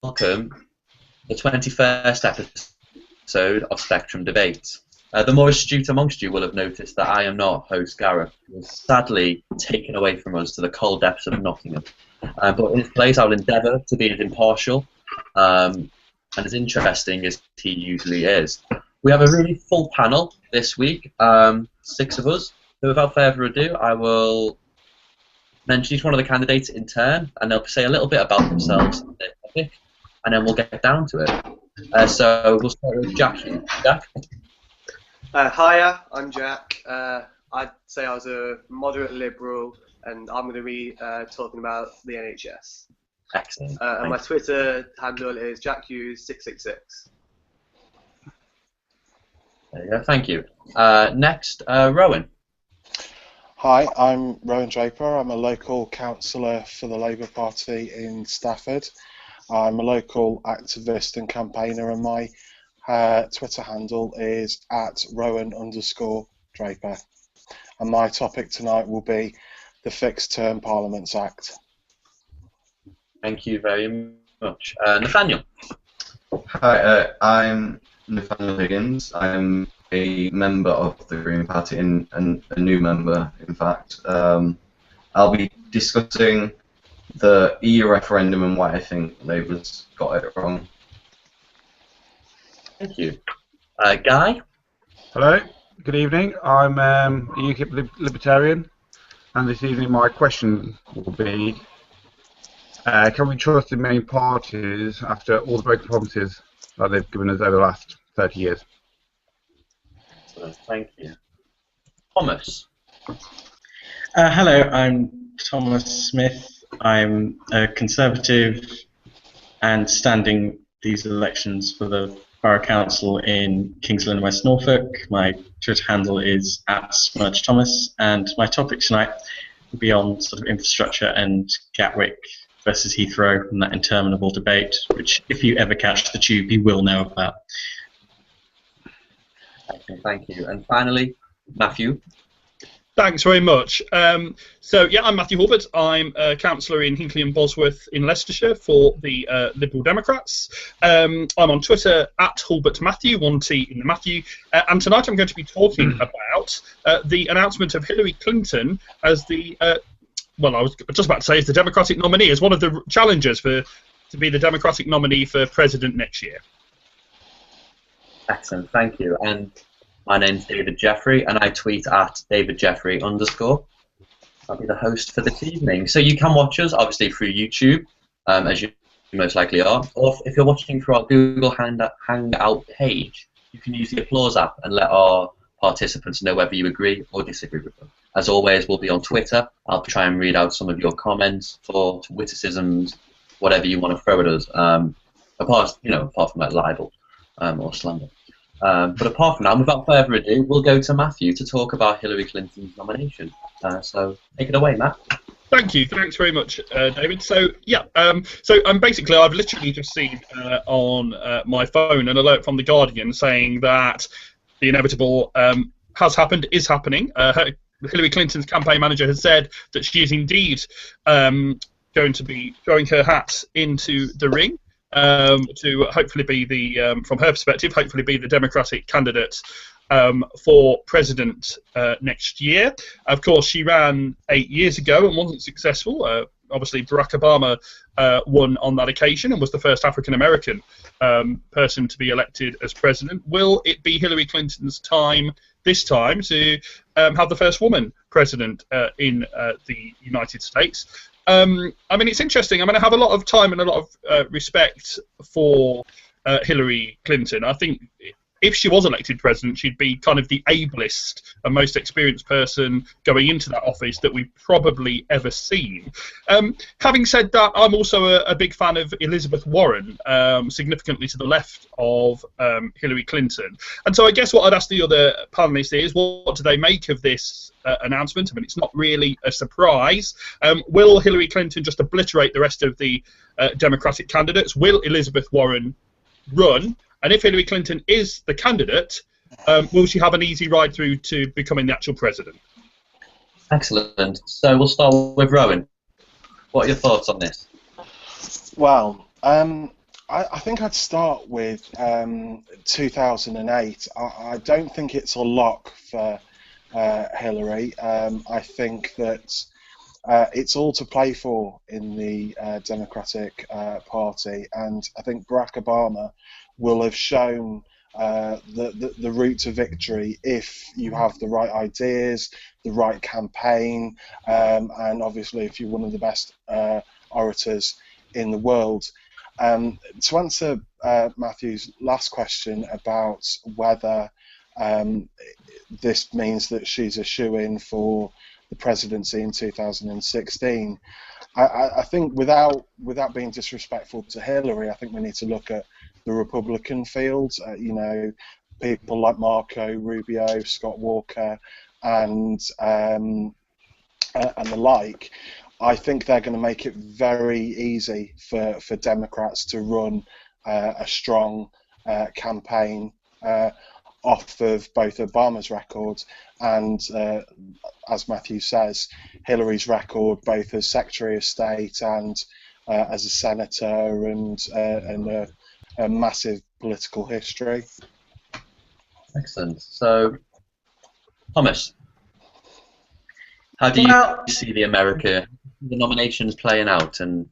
welcome the 21st episode of Spectrum Debates. The more astute amongst you will have noticed that I am not host Gareth, who was sadly taken away from us to the cold depths of Nottingham. But in his place, I will endeavour to be as impartial and as interesting as he usually is. We have a really full panel this week, 6 of us. So without further ado, I will mention each one of the candidates in turn, and they'll say a little bit about themselves and their topic, and then we'll get down to it. So we'll start with Jack. Jack? Hiya, I'm Jack. I'd say I was a moderate liberal, and I'm going to be talking about the NHS. Excellent. And my Twitter handle is JackHughes666. There you go, thank you. Next, Rowan. Hi, I'm Rowan Draper. I'm a local councillor for the Labour Party in Stafford. I'm a local activist and campaigner, and my Twitter handle is @Rowan_Draper. And my topic tonight will be the Fixed Term Parliaments Act. Thank you very much. Nathaniel. Hi, I'm Nathaniel Higgins. I'm a member of the Green Party and a new member, in fact. I'll be discussing the EU referendum and why I think Labour's got it wrong. Thank you. Guy? Hello, good evening. I'm a UKIP Libertarian, and this evening my question will be, can we trust the main parties after all the broken promises that they've given us over the last 30 years? Thank you. Thomas. Hello, I'm Thomas Smith. I'm a Conservative and standing these elections for the Borough Council in Kings Lynn, West Norfolk. My Twitter handle is @SmudgeThomas, and my topic tonight will be on sort of infrastructure and Gatwick versus Heathrow and that interminable debate, which if you ever catch the tube, you will know about. Thank you. And finally, Matthew. Thanks very much. So yeah, I'm Matthew Hulbert. I'm a councillor in Hinckley and Bosworth in Leicestershire for the Liberal Democrats. I'm on Twitter @HulbertMatthew, 1T in the Matthew. And tonight I'm going to be talking about the announcement of Hillary Clinton as the, well, I was just about to say as the Democratic nominee, as one of the challengers to be the Democratic nominee for president next year. Excellent, thank you. And my name's David Jeffrey, and I tweet @DavidJeffrey_. I'll be the host for this evening. So you can watch us, obviously, through YouTube, as you most likely are. Or if you're watching through our Google Hangout page, you can use the Applause app and let our participants know whether you agree or disagree with them. As always, we'll be on Twitter. I'll try and read out some of your comments, thoughts, witticisms, whatever you want to throw at us, apart from like libel or slander. But apart from that, without further ado, we'll go to Matthew to talk about Hillary Clinton's nomination. So take it away, Matt. Thank you. Thanks very much, David. So yeah, basically I've literally just seen on my phone an alert from the Guardian saying that the inevitable has happened, is happening. Hillary Clinton's campaign manager has said that she is indeed going to be throwing her hat into the ring. To hopefully be the, from her perspective, hopefully be the Democratic candidate for president next year. Of course, she ran 8 years ago and wasn't successful. Obviously, Barack Obama won on that occasion and was the first African-American person to be elected as president. Will it be Hillary Clinton's time this time to have the first woman president in the United States? I mean, it's interesting. I mean, I have a lot of time and a lot of respect for Hillary Clinton. I think if she was elected president, she'd be kind of the ablest and most experienced person going into that office that we've probably ever seen. Having said that, I'm also a big fan of Elizabeth Warren, significantly to the left of Hillary Clinton. And so I guess what I'd ask the other panelists is, what do they make of this announcement? I mean, it's not really a surprise. Will Hillary Clinton just obliterate the rest of the Democratic candidates? Will Elizabeth Warren run? And if Hillary Clinton is the candidate, will she have an easy ride through to becoming the actual president? Excellent. So we'll start with Rowan. What are your thoughts on this? Well, I think I'd start with 2008. I don't think it's a lock for Hillary. I think that it's all to play for in the Democratic Party, and I think Barack Obama will have shown the route to victory if you have the right ideas, the right campaign, and obviously if you're one of the best orators in the world. To answer Matthew's last question about whether this means that she's a shoo-in for the presidency in 2016, I think without being disrespectful to Hillary, I think we need to look at the Republican field. You know, people like Marco Rubio, Scott Walker, and the like. I think they're going to make it very easy for Democrats to run a strong campaign off of both Obama's record and, as Matthew says, Hillary's record, both as Secretary of State and as a senator, and a massive political history. Excellent. So, Thomas, how do you see the nominations playing out? And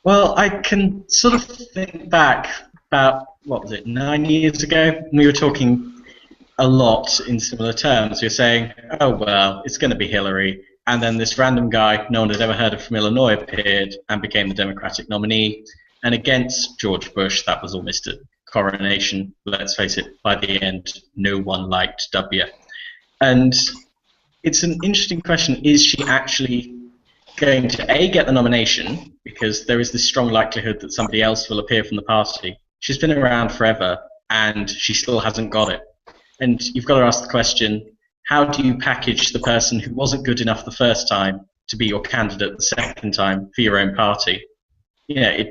well, I can sort of think back about, what was it, 9 years ago? We were talking a lot in similar terms. We were saying, oh, well, it's going to be Hillary. And then this random guy no one had ever heard of from Illinois appeared and became the Democratic nominee. And against George Bush, that was almost a coronation. Let's face it, by the end, no one liked W. And it's an interesting question. Is she actually going to, A, get the nomination, because there is this strong likelihood that somebody else will appear from the party. She's been around forever, and she still hasn't got it. And you've got to ask the question, how do you package the person who wasn't good enough the first time to be your candidate the second time for your own party? Yeah,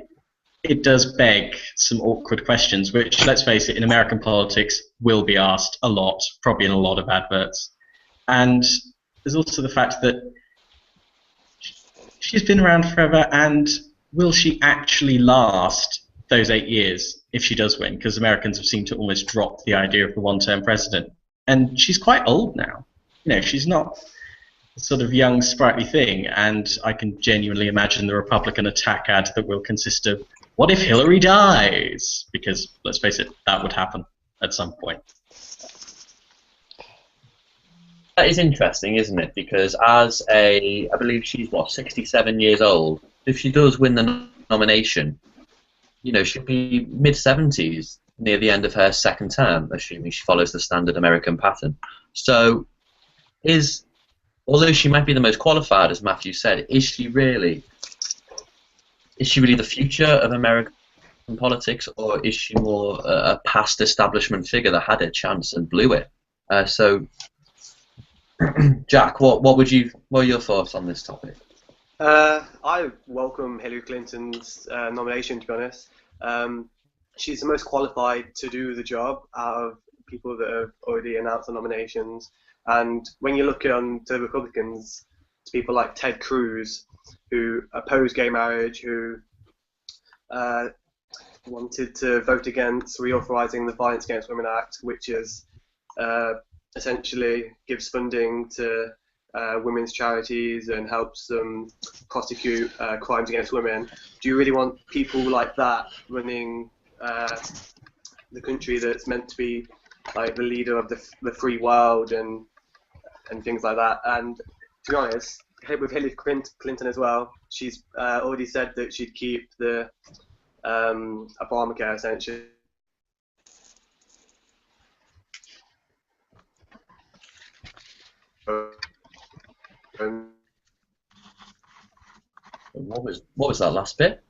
it does beg some awkward questions, which, let's face it, in American politics will be asked a lot, probably in a lot of adverts. And there's also the fact that she's been around forever, and will she actually last those 8 years if she does win? Because Americans have seemed to almost drop the idea of the one-term president. And she's quite old now. You know, she's not a sort of young, sprightly thing, and I can genuinely imagine the Republican attack ad that will consist of, what if Hillary dies? Because, let's face it, that would happen at some point. that is interesting, isn't it? Because as I believe she's, 67 years old. If she does win the nomination, you know, she'll be mid-70s near the end of her second term, assuming she follows the standard American pattern. So, although she might be the most qualified, as Matthew said, is she really the future of American politics, or is she more a past establishment figure that had a chance and blew it? So, Jack, what are your thoughts on this topic? I welcome Hillary Clinton's nomination, to be honest. She's the most qualified to do the job out of people that have already announced the nominations. And when you look on to the Republicans, it's people like Ted Cruz, who oppose gay marriage, who wanted to vote against reauthorizing the Violence Against Women Act, which is essentially gives funding to women's charities and helps them prosecute crimes against women. Do you really want people like that running the country that's meant to be like the leader of the free world and things like that? And to be honest, with Hillary Clinton as well, she's already said that she'd keep the Obamacare, essentially. What was that last bit?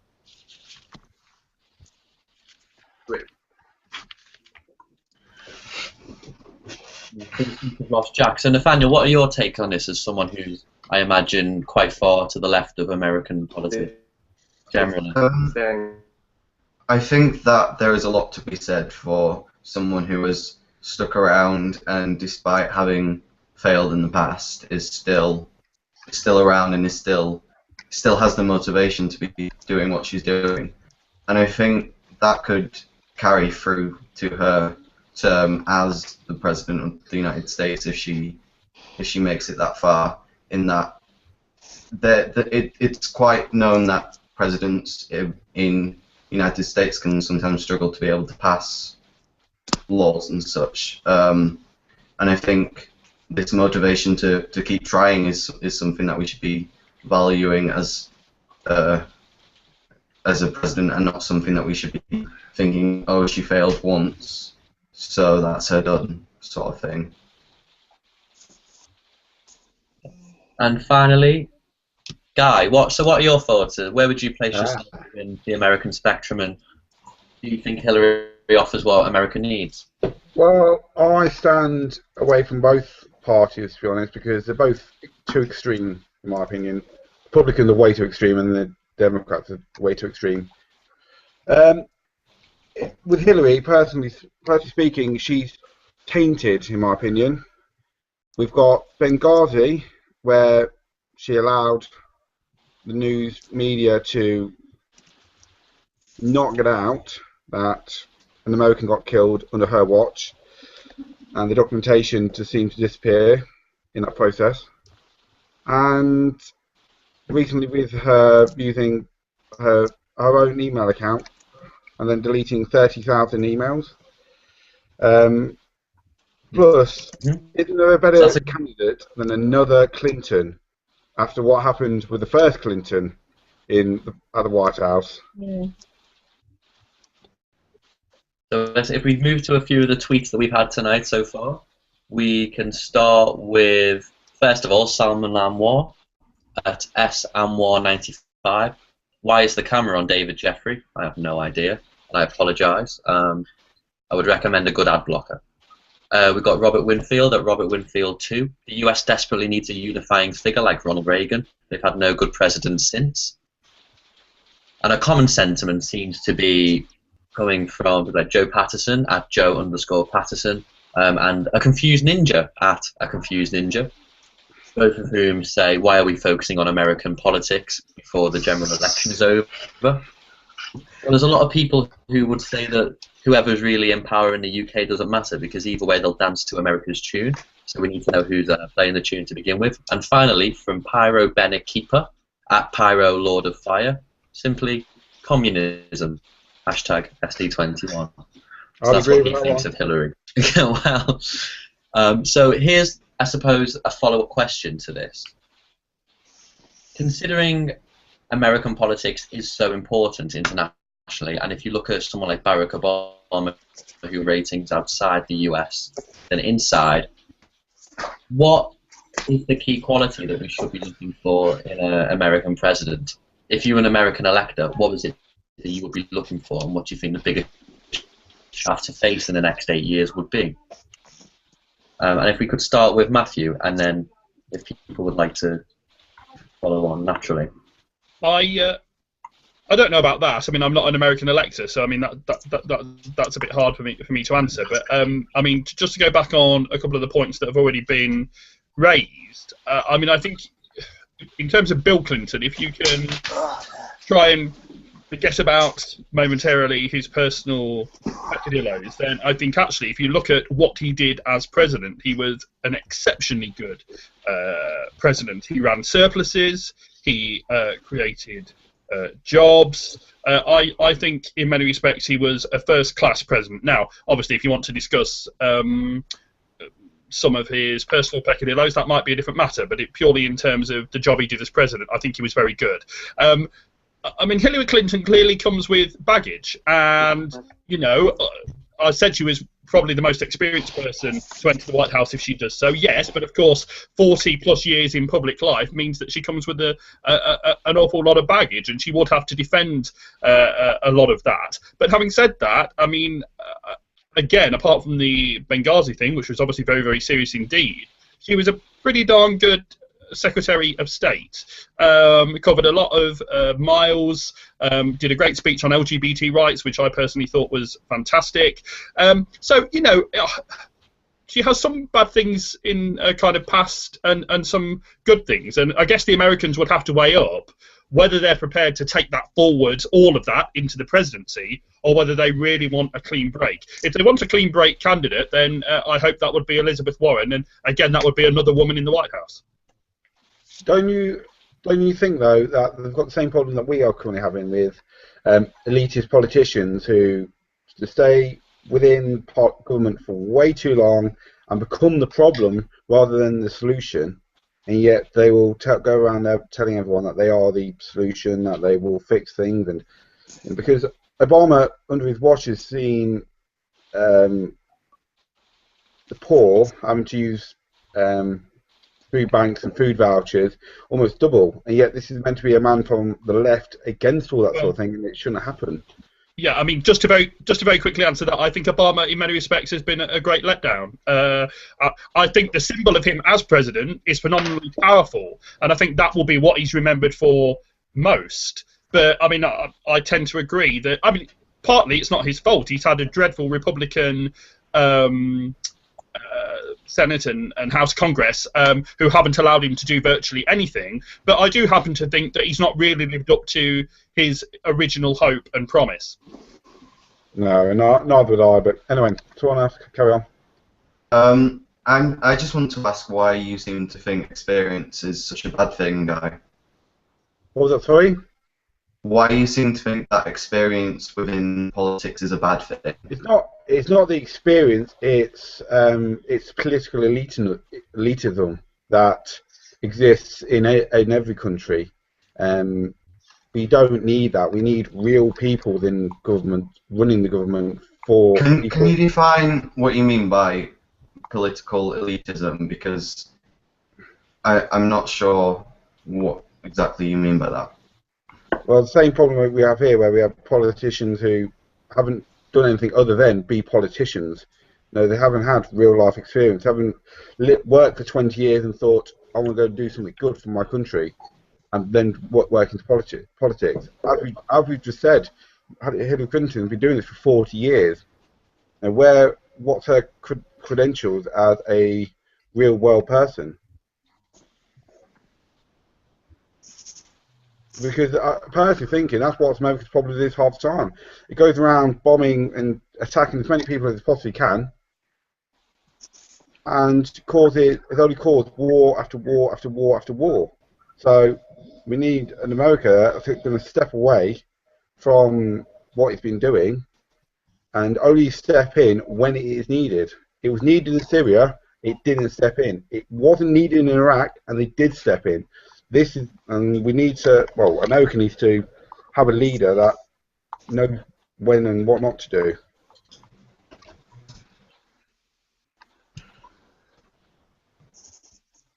Wait. We've lost Jack. So Nathaniel, what are your take on this as someone who's, I imagine, quite far to the left of American politics generally? I think that there is a lot to be said for someone who has stuck around and, despite having failed in the past, is still around and is still has the motivation to be doing what she's doing. and I think that could carry through to her term as the President of the United States if she makes it that far. In that, it's quite known that presidents in the United States can sometimes struggle to be able to pass laws and such. And I think this motivation to keep trying is something that we should be valuing as a president, and not something that we should be thinking, oh, she failed once, so that's her done, sort of thing. And finally, Guy, what are your thoughts? Where would you place yourself in the American spectrum, and do you think Hillary offers what America needs? Well, I stand away from both parties, to be honest, because they're both too extreme, in my opinion. Republicans are way too extreme, and the Democrats are way too extreme. With Hillary, personally speaking, she's tainted, in my opinion. We've got Benghazi, where she allowed the news media to not get out that an American got killed under her watch, and the documentation just seemed to disappear in that process. And recently, with her using her own email account and then deleting 30,000 emails. Plus, isn't there a better candidate than another Clinton after what happened with the first Clinton at the White House? Yeah. So if we move to a few of the tweets that we've had tonight so far, we can start with, first of all, Salman Lamwar at SAmwar95. Why is the camera on David Jeffrey? I have no idea, and I apologise. I would recommend a good ad blocker. We've got Robert Winfield at Robert Winfield 2. The US desperately needs a unifying figure like Ronald Reagan. They've had no good president since. And a common sentiment seems to be coming from like Joe Patterson at Joe_Patterson, and a confused ninja at a confused ninja, both of whom say, why are we focusing on American politics before the general election is over? Well, there's a lot of people who would say that whoever's really in power in the UK doesn't matter, because either way they'll dance to America's tune, so we need to know who's playing the tune to begin with. And finally, from Pyro Bennett Keeper at Pyro Lord of Fire, simply communism. Hashtag SD21. So that's what he thinks of Hillary. Well, so here's, I suppose, a follow-up question to this. Considering American politics is so important internationally, and if you look at someone like Barack Obama, who ratings outside the US than inside, what is the key quality that we should be looking for in an American president? If you were an American elector, what was it that you would be looking for, and what do you think the biggest challenge to face in the next 8 years would be? And if we could start with Matthew, and then if people would like to follow on naturally. I don't know about that. I mean, I'm not an American elector, so I mean that's a bit hard for me to answer. But I mean, just to go back on a couple of the points that have already been raised. I mean, I think in terms of Bill Clinton, if you can try and forget about momentarily his personal peccadillos, then I think actually if you look at what he did as president, he was an exceptionally good president. He ran surpluses, he created jobs. I think in many respects he was a first-class president. Now, obviously, if you want to discuss some of his personal peccadillos, that might be a different matter, but purely in terms of the job he did as president, I think he was very good. I mean, Hillary Clinton clearly comes with baggage, and, you know, I said she was probably the most experienced person to enter the White House if she does so, yes, but of course 40-plus years in public life means that she comes with an awful lot of baggage, and she would have to defend a lot of that. But having said that, I mean, again, apart from the Benghazi thing, which was obviously very, very serious indeed, she was a pretty darn good Secretary of State. Covered a lot of miles, did a great speech on LGBT rights, which I personally thought was fantastic. So, you know, she has some bad things in kind of past and some good things, and I guess the Americans would have to weigh up whether they're prepared to take that forward, all of that, into the presidency, or whether they really want a clean break. If they want a clean break candidate, then I hope that would be Elizabeth Warren, and again, that would be another woman in the White House. Don't you think, though, that they've got the same problem that we are currently having with elitist politicians who stay within government for way too long and become the problem rather than the solution, and yet they will go around there telling everyone that they are the solution, that they will fix things, and because Obama, under his watch, has seen the poor having to use food banks and food vouchers almost double, and yet this is meant to be a man from the left against all that sort of thing, and it shouldn't happen. Yeah, I mean, just to very quickly answer that, I think Obama, in many respects, has been a great letdown. I think the symbol of him as president is phenomenally powerful, and I think that will be what he's remembered for most. But I mean, I tend to agree that, I mean, partly it's not his fault. He's had a dreadful Republican Senate and House Congress who haven't allowed him to do virtually anything. But I do happen to think that he's not really lived up to his original hope and promise. No, neither would I. But anyway, someone else, carry on. I just want to ask why you seem to think experience is such a bad thing, Guy. What was that, sorry? Why you seem to think that experience within politics is a bad thing? It's not the experience. It's political elitism that exists in every country. We don't need that. We need real people within government running the government for people. Can you define what you mean by political elitism? Because I'm not sure what exactly you mean by that. Well, the same problem we have here, where we have politicians who haven't done anything other than be politicians. No, they haven't had real life experience, haven't worked for 20 years and thought, I want to go do something good for my country, and then work into politics. As we just said, Hillary Clinton has been doing this for 40 years. And what's her credentials as a real world person? Because personally thinking that's what America's problem is half the time. It goes around bombing and attacking as many people as it possibly can, and it's only caused war after war after war after war. So we need an America that's going to step away from what it's been doing and only step in when it is needed. It was needed in Syria, it didn't step in. It wasn't needed in Iraq, and they did step in. And we need to, well, America needs to have a leader that knows when and what not to do.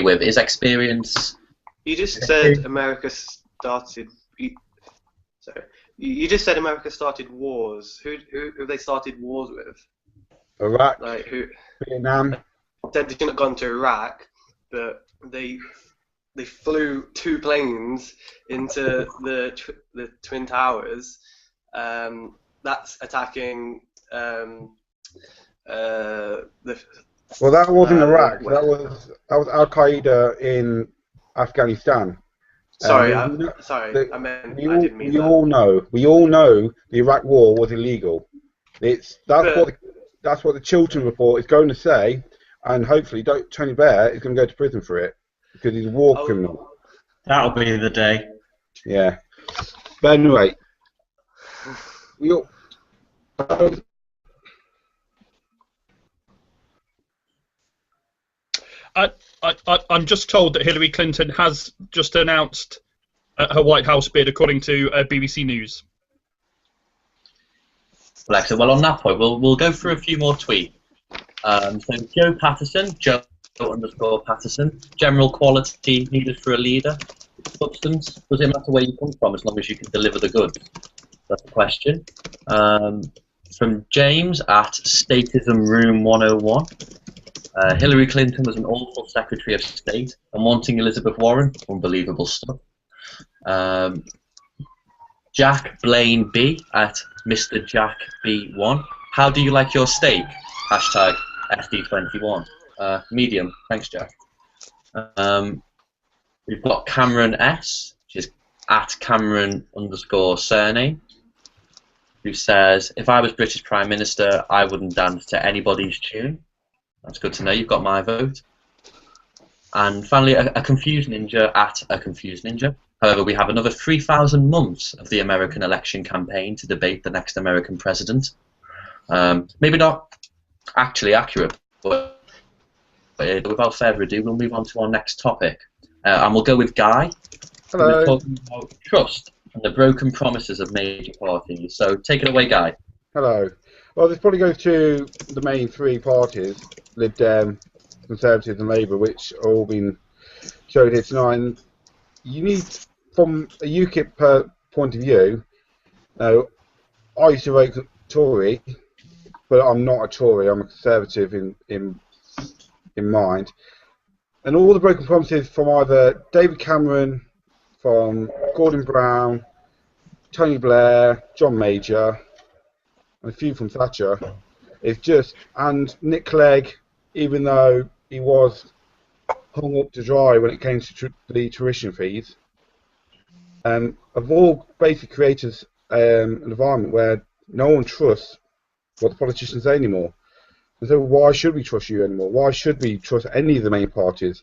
With his experience. You just said America started. You just said America started wars. Who have they started wars with? Iraq, like who? Vietnam. Said they shouldn't have gone to Iraq, but they flew 2 planes into the Twin Towers. That's attacking the. Well, that wasn't Iraq. That was Al Qaeda in Afghanistan. Sorry, I didn't mean that. We all know the Iraq War was illegal. That's what the Chiltern Report is going to say, and hopefully, Tony Blair is going to go to prison for it because he's a war criminal. That'll be the day. Yeah. But anyway, I'm just told that Hillary Clinton has just announced her White House bid, according to BBC News. Alexa, well, on that point, we'll go through a few more tweets. So Joe Patterson, Joe_Patterson, general quality needed for a leader. Substance, does it matter where you come from as long as you can deliver the goods? That's the question. From James at Statism Room 101. Hillary Clinton was an awful Secretary of State, and wanting Elizabeth Warren, unbelievable stuff. Jack Blaine B at Mr. Jack B1. How do you like your steak? Hashtag SD21. Medium. Thanks, Jack. We've got Cameron S, which is at Cameron_surname, who says, if I was British Prime Minister, I wouldn't dance to anybody's tune. That's good to know. You've got my vote. And finally, a confused ninja at a confused ninja. However, we have another 3,000 months of the American election campaign to debate the next American president. Maybe not actually accurate, but without further ado, we'll move on to our next topic. And we'll go with Guy. Hello. We're talking about trust and the broken promises of major parties. So take it away, Guy. Hello. Well, this probably goes to the main three parties, Lib Dem, Conservative and Labour, which are all been shown here tonight. And you need, from a UKIP point of view, I used to vote Tory, but I'm not a Tory, I'm a Conservative in mind. And all the broken promises from either David Cameron, from Gordon Brown, Tony Blair, John Major, and a few from Thatcher, it's just, and Nick Clegg, even though he was hung up to dry when it came to the tuition fees, have all basically created an environment where no one trusts what the politicians say anymore. And so why should we trust you anymore? Why should we trust any of the main parties?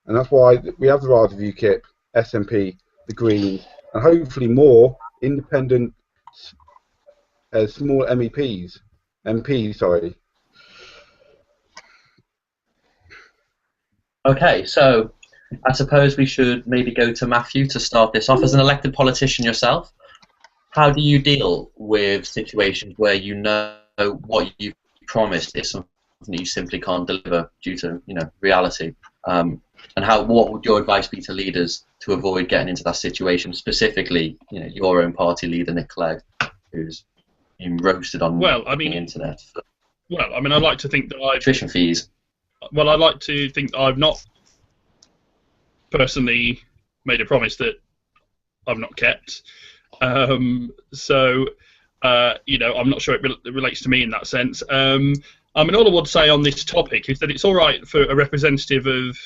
And that's why we have the rise of UKIP, SNP, the Greens, and hopefully more independent small MPs, sorry. Okay, so I suppose we should maybe go to Matthew to start this off. As an elected politician yourself, how do you deal with situations where you know what you've promised is something that you simply can't deliver due to reality? And what would your advice be to leaders to avoid getting into that situation? Specifically, your own party leader Nick Clegg, who's been roasted on the internet. I'd like to think that tuition fees. Well, I'd like to think that I've not personally made a promise that I've not kept. I'm not sure it relates to me in that sense. All I would say on this topic is that it's all right for a representative of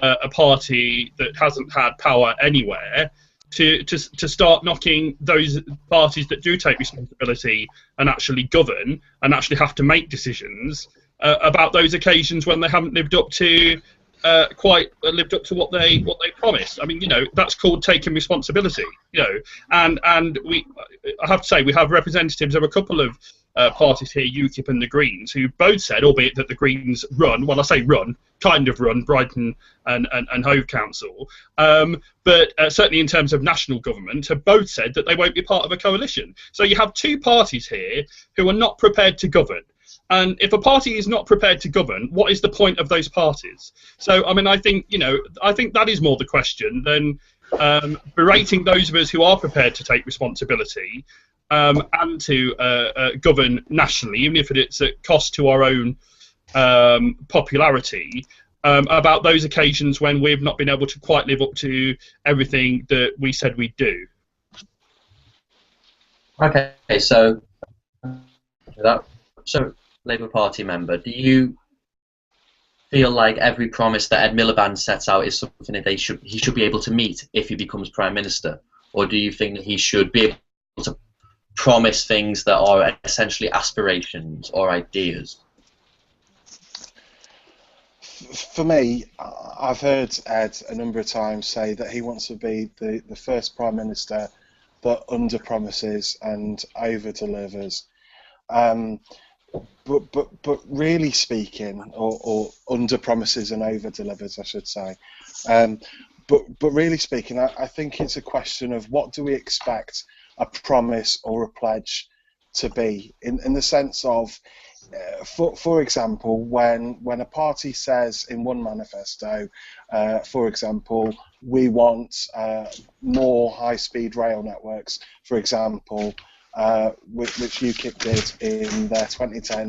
a party that hasn't had power anywhere to start knocking those parties that do take responsibility and actually govern and actually have to make decisions about those occasions when they haven't lived up to what they promised. That's called taking responsibility. And I have to say we have representatives of a couple of parties here, UKIP and the Greens, who both said, albeit that the Greens run Brighton and Hove Council, but certainly in terms of national government, have both said that they won't be part of a coalition. So you have two parties here who are not prepared to govern. And if a party is not prepared to govern, what is the point of those parties? So, I think that is more the question than berating those of us who are prepared to take responsibility and to govern nationally, even if it's at cost to our own popularity, about those occasions when we've not been able to quite live up to everything that we said we'd do. Okay, so Labour Party member, do you feel like every promise that Ed Miliband sets out is something that he should be able to meet if he becomes Prime Minister? Or do you think that he should be able to promise things that are essentially aspirations or ideas? For me, I've heard Ed a number of times say that he wants to be the first Prime Minister that under-promises and over-delivers. But really speaking, or under-promises and over-delivers, I should say. But really speaking, I think it's a question of what do we expect a promise or a pledge to be, in the sense of, for example, when a party says in one manifesto, for example, we want more high-speed rail networks, for example, which UKIP did in their 2010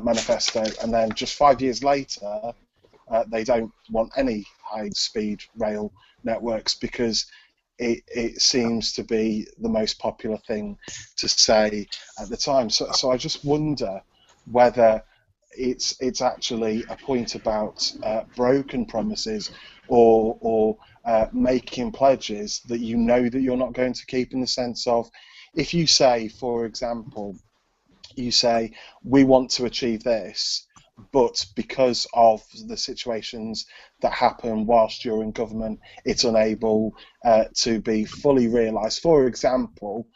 manifesto, and then just 5 years later they don't want any high-speed rail networks because it seems to be the most popular thing to say at the time. So I just wonder whether it's actually a point about broken promises, or making pledges that you know that you're not going to keep, in the sense of, if you say, for example, you say, we want to achieve this, but because of the situations that happen whilst you're in government, it's unable to be fully realised. For example,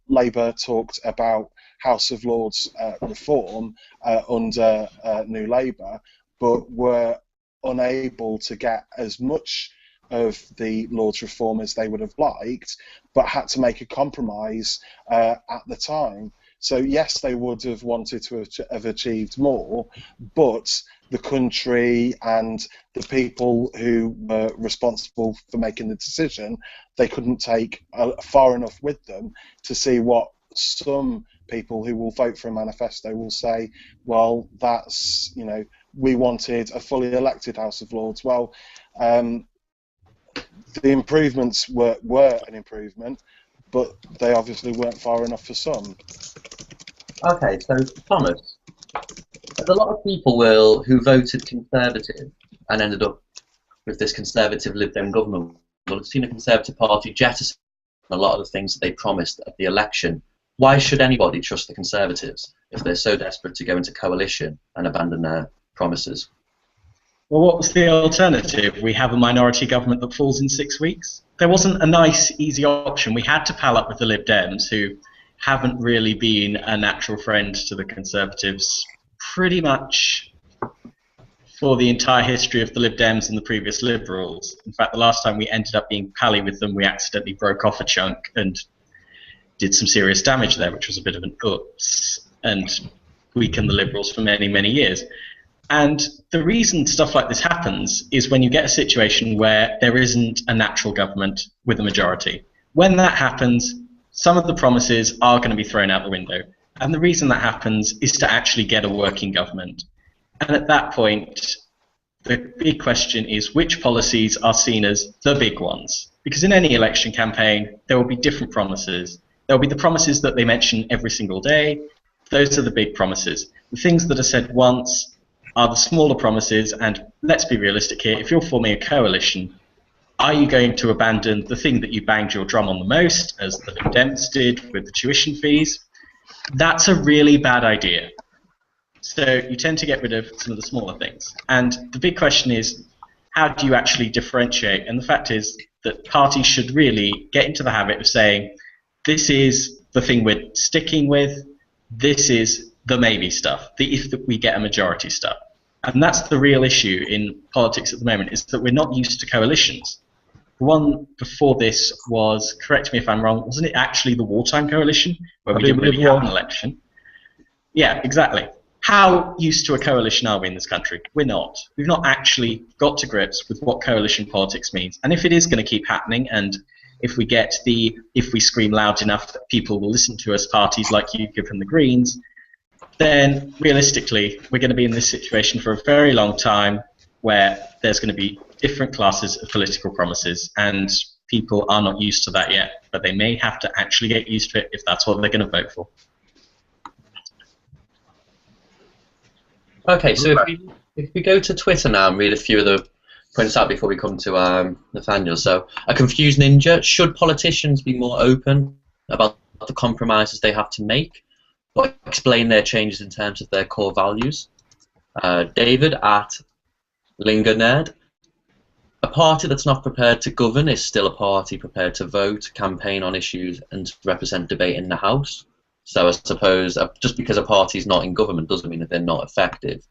Labour talked about House of Lords reform under New Labour, but were unable to get as much of the Lords reform as they would have liked, but had to make a compromise at the time. So yes, they would have wanted to have achieved more, but the country and the people who were responsible for making the decision, they couldn't take far enough with them to see what some people who will vote for a manifesto will say. Well, that's, you know, we wanted a fully elected House of Lords. Well, the improvements were an improvement, but they obviously weren't far enough for some. Okay, so Thomas, there's a lot of people who voted Conservative and ended up with this Conservative Lib Dem government will have seen a Conservative Party jettison a lot of the things that they promised at the election. Why should anybody trust the Conservatives if they're so desperate to go into coalition and abandon their promises? Well, what was the alternative? We have a minority government that falls in 6 weeks? There wasn't a nice, easy option. We had to pal up with the Lib Dems, who haven't really been a natural friend to the Conservatives pretty much for the entire history of the Lib Dems and the previous Liberals. In fact, the last time we ended up being pally with them, we accidentally broke off a chunk and did some serious damage there, which was a bit of an oops, and weakened the Liberals for many, many years. And the reason stuff like this happens is when you get a situation where there isn't a natural government with a majority. When that happens, some of the promises are going to be thrown out the window. And the reason that happens is to actually get a working government. And at that point, the big question is which policies are seen as the big ones? Because in any election campaign, there will be different promises. There will be the promises that they mention every single day. Those are the big promises. The things that are said once are the smaller promises, and let's be realistic here, if you're forming a coalition, are you going to abandon the thing that you banged your drum on the most, as the Lib Dems did with the tuition fees? That's a really bad idea. So you tend to get rid of some of the smaller things. And the big question is, how do you actually differentiate? And the fact is that parties should really get into the habit of saying, this is the thing we're sticking with, this is the maybe stuff, the if we get a majority stuff. And that's the real issue in politics at the moment, is that we're not used to coalitions. The one before this was, correct me if I'm wrong, wasn't it actually the wartime coalition, where we didn't really have an election? Yeah, exactly. How used to a coalition are we in this country? We're not. We've not actually got to grips with what coalition politics means. And if it is going to keep happening, and if we get the if we scream loud enough that people will listen to us parties like UKIP and the Greens, then realistically we're going to be in this situation for a very long time, where there's going to be different classes of political promises, and people are not used to that yet, but they may have to actually get used to it if that's what they're going to vote for. Okay, so if we go to Twitter now and read a few of the points out before we come to Nathaniel. So, a confused ninja, should politicians be more open about the compromises they have to make, or explain their changes in terms of their core values? David at Linger Nerd, a party that's not prepared to govern is still a party prepared to vote, campaign on issues, and represent debate in the House. So I suppose just because a party is not in government doesn't mean that they're not effective.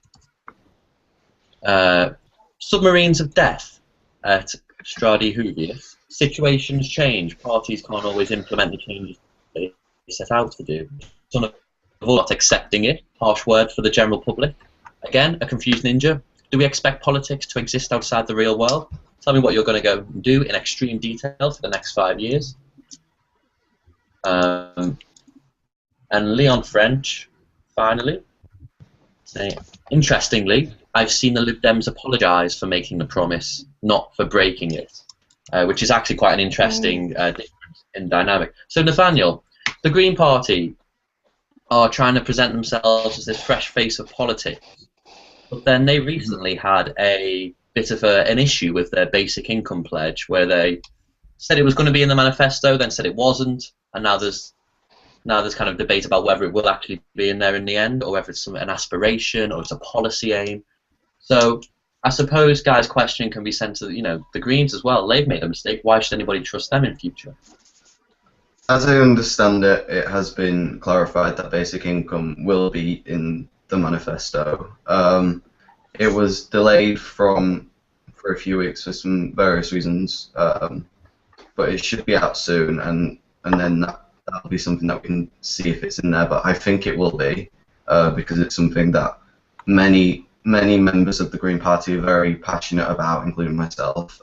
Submarines of Death at Stradi Huvius. Situations change. Parties can't always implement the changes they set out to do. Some of all not accepting it. Harsh word for the general public. Again, a confused ninja. Do we expect politics to exist outside the real world? Tell me what you're going to go and do in extreme detail for the next 5 years. And Leon French, finally, saying, interestingly, I've seen the Lib Dems apologise for making the promise, not for breaking it, which is actually quite an interesting difference in dynamic. So, Nathaniel, the Green Party are trying to present themselves as this fresh face of politics, but then they recently had a bit of an issue with their basic income pledge, where they said it was going to be in the manifesto, then said it wasn't, and now there's kind of debate about whether it will actually be in there in the end, or whether it's an aspiration or it's a policy aim. So I suppose, guys, question can be sent to the Greens as well. They've made a mistake. Why should anybody trust them in future? As I understand it, it has been clarified that basic income will be in the manifesto. It was delayed for a few weeks for some various reasons, but it should be out soon, and then that'll be something that we can see if it's in there. But I think it will be, because it's something that many members of the Green Party are very passionate about, including myself.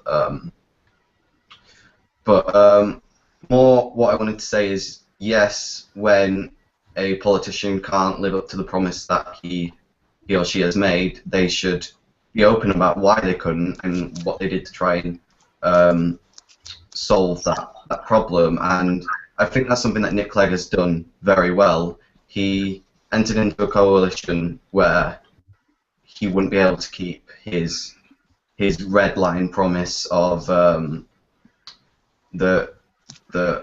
More what I wanted to say is, yes, when a politician can't live up to the promise that he or she has made, they should be open about why they couldn't and what they did to try and solve that problem. And I think that's something that Nick Clegg has done very well. He entered into a coalition where he wouldn't be able to keep his red line promise of the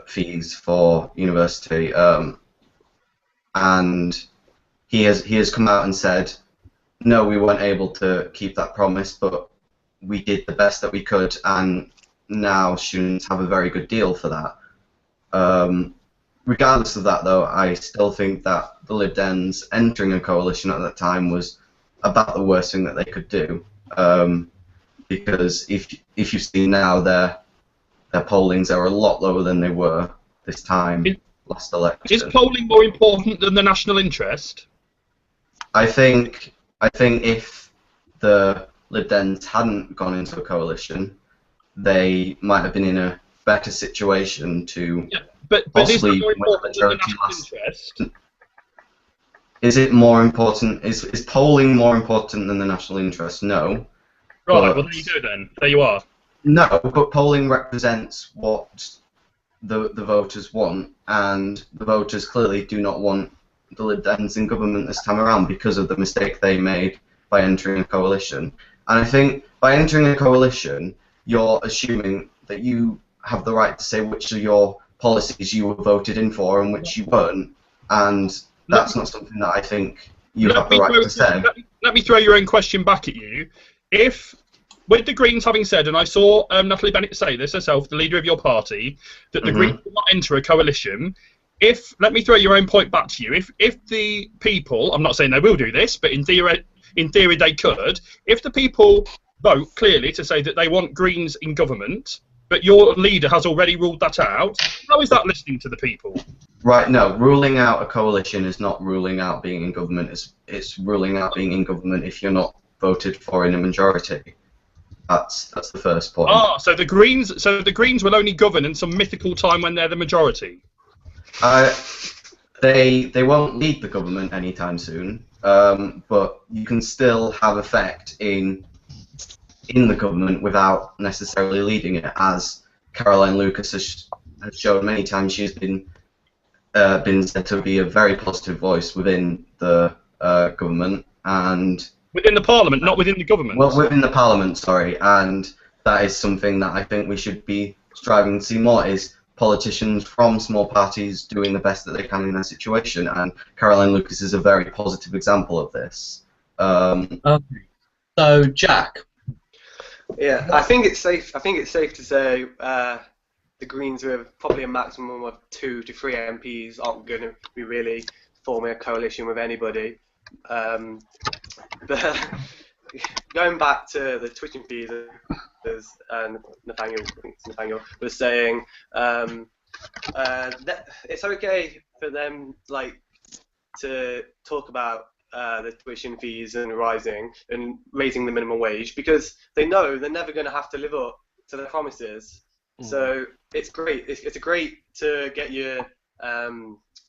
fees for university, and he has come out and said, no, we weren't able to keep that promise, but we did the best that we could, and now students have a very good deal for that. Regardless of that, though, I still think that the Lib Dems entering a coalition at that time was about the worst thing that they could do, because if you see now their pollings are a lot lower than they were this time last election. Is polling more important than the national interest? I think if the Lib Dems hadn't gone into a coalition, they might have been in a better situation to but possibly is it more important than the majority national interest? Is it more important? Is polling more important than the national interest? No. Right. Well, there you go then. There you are. No, but polling represents what the voters want, and the voters clearly do not want the Lib Dems in government this time around because of the mistake they made by entering a coalition. And I think by entering a coalition, you're assuming that you have the right to say which of your policies you were voted in for and which you weren't, and that's not something that I think you have the right to say. Let me throw your own question back at you. If, with the Greens having said, and I saw Natalie Bennett say this herself, the leader of your party, that the Greens will not enter a coalition, let me throw your own point back to you. If the people, I'm not saying they will do this, but in theory they could, if the people vote clearly to say that they want Greens in government, but your leader has already ruled that out, how is that listening to the people? Right, no, ruling out a coalition is not ruling out being in government. It's ruling out being in government if you're not voted for in a majority. That's the first point. Ah, so the Greens will only govern in some mythical time when they're the majority. They won't lead the government anytime soon, but you can still have effect in the government without necessarily leading it, as Caroline Lucas has shown many times. She's been said to be a very positive voice within the government, and within the parliament, not within the government. Well, within the parliament, sorry, and that is something that I think we should be striving to see more, is politicians from small parties doing the best that they can in their situation, and Caroline Lucas is a very positive example of this. Okay. So, Jack. Yeah, I think it's safe. I think it's safe to say the Greens, with probably a maximum of 2 to 3 MPs, aren't going to be really forming a coalition with anybody. But going back to the tuition fees, and Nathaniel was saying, that it's okay for them to talk about the tuition fees and rising and raising the minimum wage, because they know they're never going to have to live up to their promises. So it's great. It's great to get your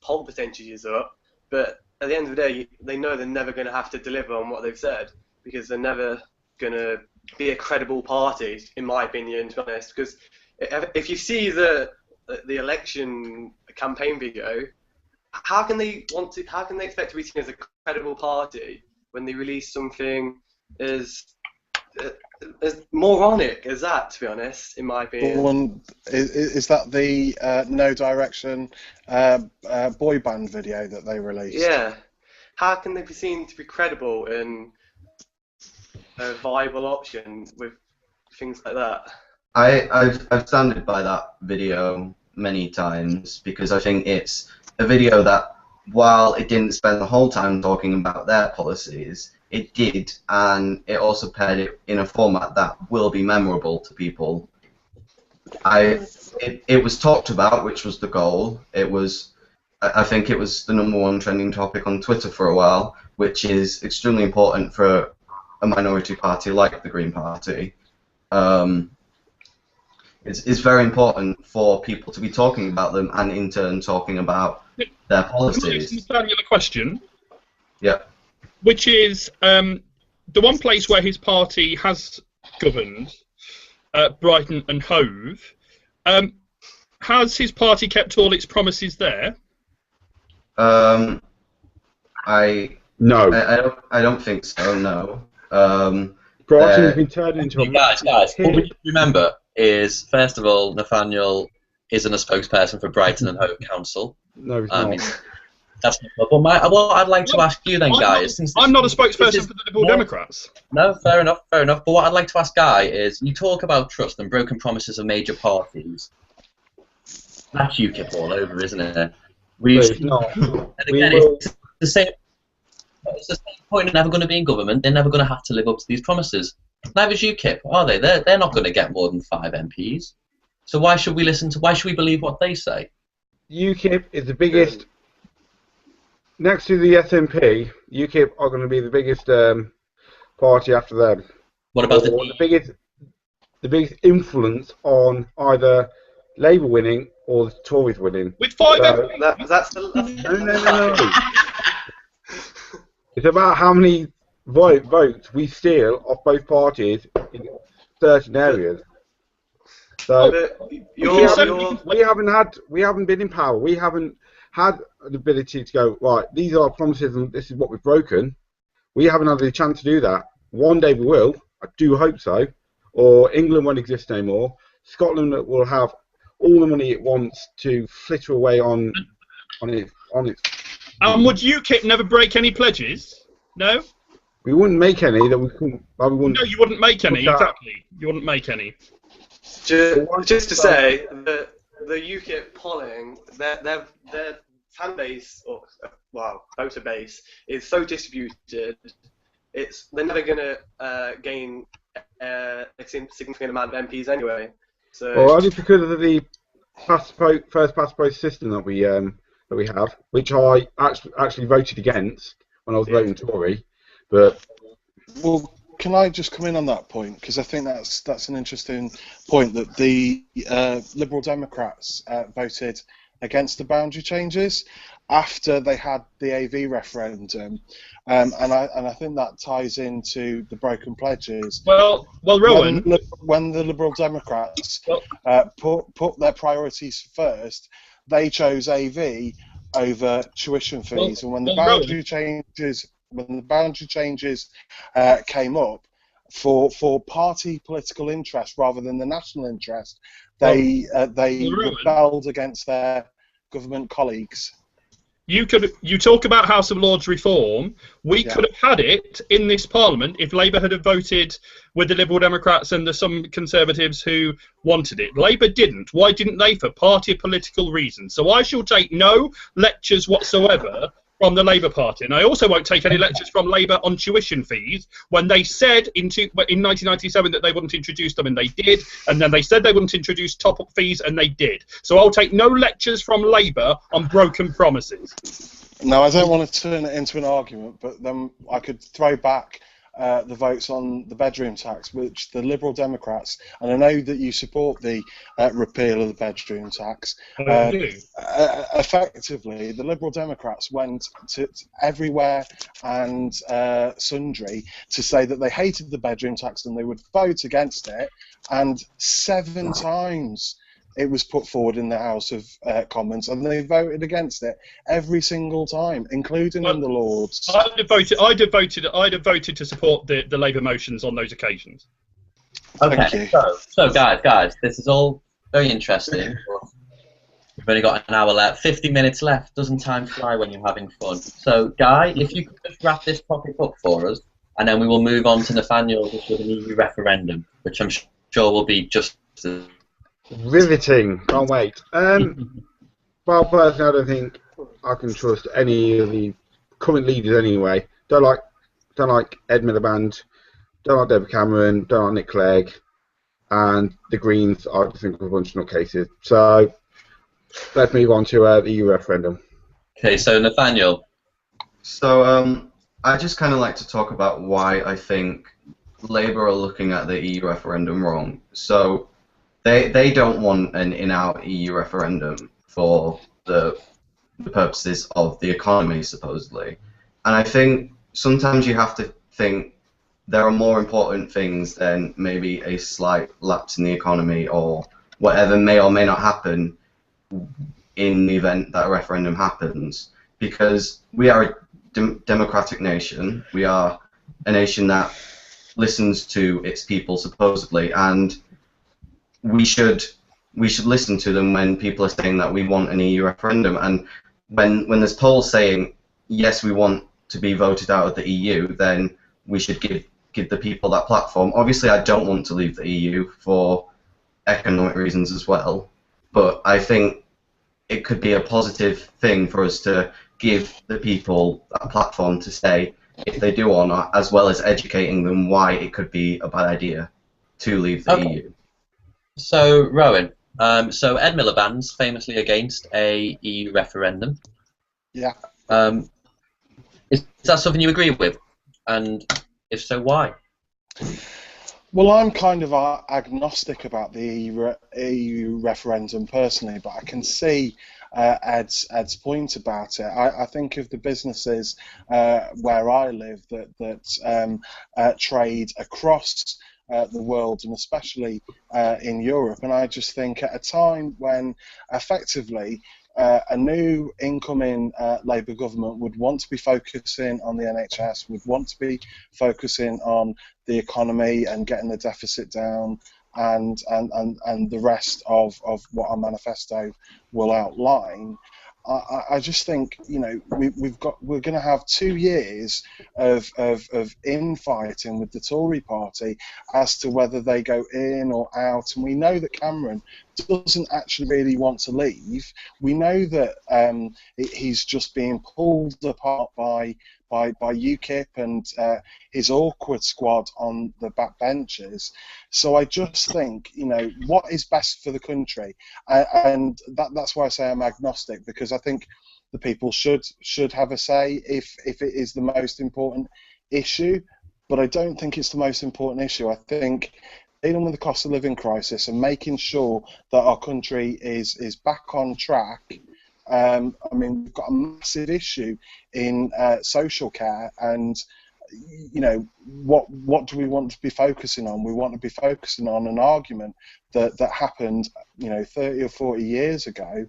poll percentages up, but at the end of the day, they know they're never going to have to deliver on what they've said, because they're never going to be a credible party, in my opinion, to be honest. Because if you see the election campaign video, how can they expect to be seen as a credible party when they release something as as moronic as that, to be honest, in my The opinion. one is that the No Direction boy band video that they released? Yeah. How can they be seen to be credible and a viable option with things like that? I've standed by that video many times because I think it's a video that, while it didn't spend the whole time talking about their policies, it did, and it also paired it in a format that will be memorable to people. It was talked about, which was the goal. I think it was the #1 trending topic on Twitter for a while, which is extremely important for a minority party like the Green Party. It's very important for people to be talking about them and in turn talking about their policies. Can I ask a question? Yeah. Which is the one place where his party has governed, Brighton and Hove. Has his party kept all its promises there? No. I don't think so. No. Brighton has been turned into a Guys, what we need to remember is, first of all, Nathaniel isn't a spokesperson for Brighton and Hove Council. No, he's not. That's not. But what I'd like to ask you then, guys. I'm not a spokesperson for the Liberal Democrats. No, fair enough, fair enough. But what I'd like to ask Guy is, you talk about trust and broken promises of major parties. That's UKIP all over, isn't it? It's not. And again, it's the same. It's the same point. They're never going to be in government. They're never going to have to live up to these promises. Neither is UKIP, are they? They're not going to get more than 5 MPs. So why should we listen to? Why should we believe what they say? UKIP is the biggest. Next to the SNP, UKIP are going to be the biggest party after them. What about the biggest influence on either Labour winning or the Tories winning? With 5 MPs. No. It's about how many votes we steal off both parties in certain areas. So we haven't been in power. We haven't had the ability to go, right, these are our promises and this is what we've broken. We haven't had the chance to do that. One day we will. I do hope so. Or England won't exist anymore. Scotland will have all the money it wants to flitter away on its. And would UKIP never break any pledges? No? We wouldn't make any that we couldn't. No, you wouldn't make any, exactly. You wouldn't make any. Just to say, the UKIP polling, their fan base, or voter base, is so distributed. They're never going to gain a significant amount of MPs anyway. So. Well, only because of the first past post system that we have, which I actually voted against when I was voting Tory, but. Well, can I just come in on that point, because I think that's an interesting point, that the Liberal Democrats voted against the boundary changes after they had the AV referendum, and I think that ties into the broken pledges. Well, Rowan, when the Liberal Democrats put their priorities first, they chose AV over tuition fees, and when the boundary changes came up for party political interest rather than the national interest, they rebelled against their government colleagues. You talk about House of Lords reform. We could have had it in this Parliament if Labour had voted with the Liberal Democrats and some Conservatives who wanted it. Labour didn't. Why didn't they? For party political reasons. So I shall take no lectures whatsoever from the Labour Party, and I also won't take any lectures from Labour on tuition fees when they said in 1997 that they wouldn't introduce them, and they did, and then they said they wouldn't introduce top-up fees, and they did. So I'll take no lectures from Labour on broken promises. No, I don't want to turn it into an argument, but then I could throw back the votes on the bedroom tax, which the Liberal Democrats, and I know that you support the repeal of the bedroom tax, effectively the Liberal Democrats went to everywhere and sundry to say that they hated the bedroom tax and they would vote against it, and 7 times it was put forward in the House of Commons, and they voted against it every single time, including in the Lords. I'd have voted to support the Labour motions on those occasions. Okay, so guys, this is all very interesting. We've only got an hour left, 50 minutes left. Doesn't time fly when you're having fun? So, Guy, if you could just wrap this topic up for us, and then we will move on to Nathaniel with an EU referendum, which I'm sure will be just as riveting. Can't wait. Well, personally, I don't think I can trust any of the current leaders anyway. Don't like Ed Miliband. Don't like David Cameron. Don't like Nick Clegg. And the Greens, I just think, are a bunch of nutcases. So let's move on to the EU referendum. Okay, so Nathaniel. So I just kind of like to talk about why I think Labour are looking at the EU referendum wrong. So they don't want an in-out EU referendum for the purposes of the economy, supposedly. And I think sometimes you have to think there are more important things than maybe a slight lapse in the economy or whatever may or may not happen in the event that a referendum happens, because we are a democratic nation. We are a nation that listens to its people, supposedly, and we should listen to them when people are saying that we want an EU referendum. And when there's polls saying yes, we want to be voted out of the EU, then we should give the people that platform. Obviously, I don't want to leave the EU for economic reasons as well, but I think it could be a positive thing for us to give the people a platform to say if they do or not, as well as educating them why it could be a bad idea to leave the EU. So, Rowan, so Ed Miliband's famously against a EU referendum. Yeah. Is that something you agree with? And if so, why? Well, I'm kind of agnostic about the EU referendum personally, but I can see Ed's point about it. I think of the businesses where I live that trade across the world, and especially in Europe, and I just think at a time when effectively a new incoming Labour government would want to be focusing on the NHS, would want to be focusing on the economy and getting the deficit down, and the rest of what our manifesto will outline. I just think, you know, we're going to have 2 years of infighting with the Tory party as to whether they go in or out, and we know that Cameron doesn't actually really want to leave. We know that he's just being pulled apart by UKIP and his awkward squad on the backbenches. So I just think, you know, what is best for the country, and that's why I say I'm agnostic, because I think the people should have a say if it is the most important issue, but I don't think it's the most important issue. I think dealing with the cost of living crisis and making sure that our country is back on track. I mean, we've got a massive issue in social care, and you know, what do we want to be focusing on? We want to be focusing on an argument that happened, you know, 30 or 40 years ago,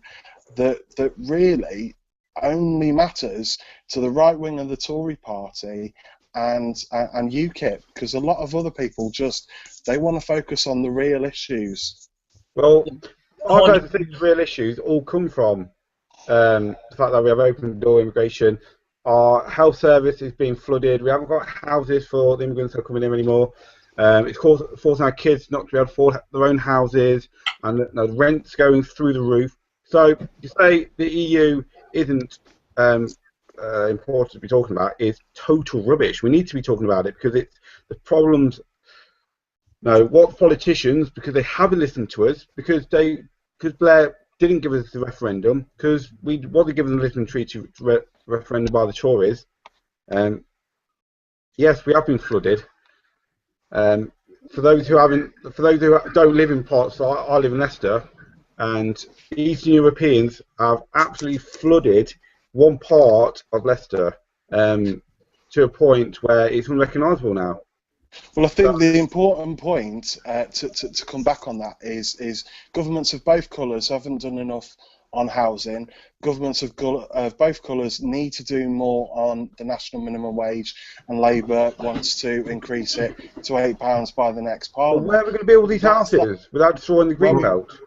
that really only matters to the right wing of the Tory party and UKIP, because a lot of other people they want to focus on the real issues. Well, I don't think the real issues all come from the fact that we have open door immigration. Our health service is being flooded. We haven't got houses for the immigrants that are coming in anymore. It's forcing our kids not to be able to afford their own houses, and the rent's going through the roof. So to say the EU isn't important to be talking about is total rubbish. We need to be talking about it because it's the problems. No, what politicians, because they haven't listened to us, because Blair didn't give us the referendum, because we wasn't given the Lisbon Treaty referendum by the Tories. Yes, we have been flooded. For those who don't live in parts, so I live in Leicester, and Eastern Europeans have absolutely flooded one part of Leicester to a point where it's unrecognisable now. Well, I think the important point to come back on that is governments of both colours haven't done enough on housing. Governments of both colours need to do more on the national minimum wage, and Labour wants to increase it to £8 by the next Well, Parliament. where are we going to build these houses without destroying the green belt?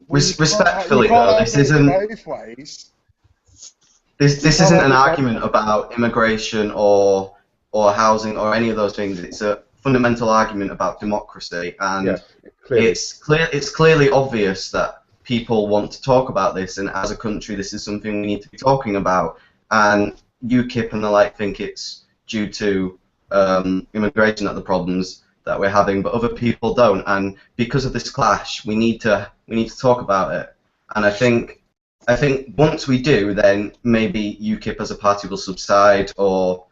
Respectfully, you can't though, have this it isn't. both ways. This isn't an argument about immigration or housing or any of those things. It's a fundamental argument about democracy, and Yes, clearly. it's clearly obvious that people want to talk about this, and as a country, this is something we need to be talking about. And UKIP and the like think it's due to immigration that the problems that we're having, but other people don't. And because of this clash, we need to talk about it. And I think once we do, then maybe UKIP as a party will subside, or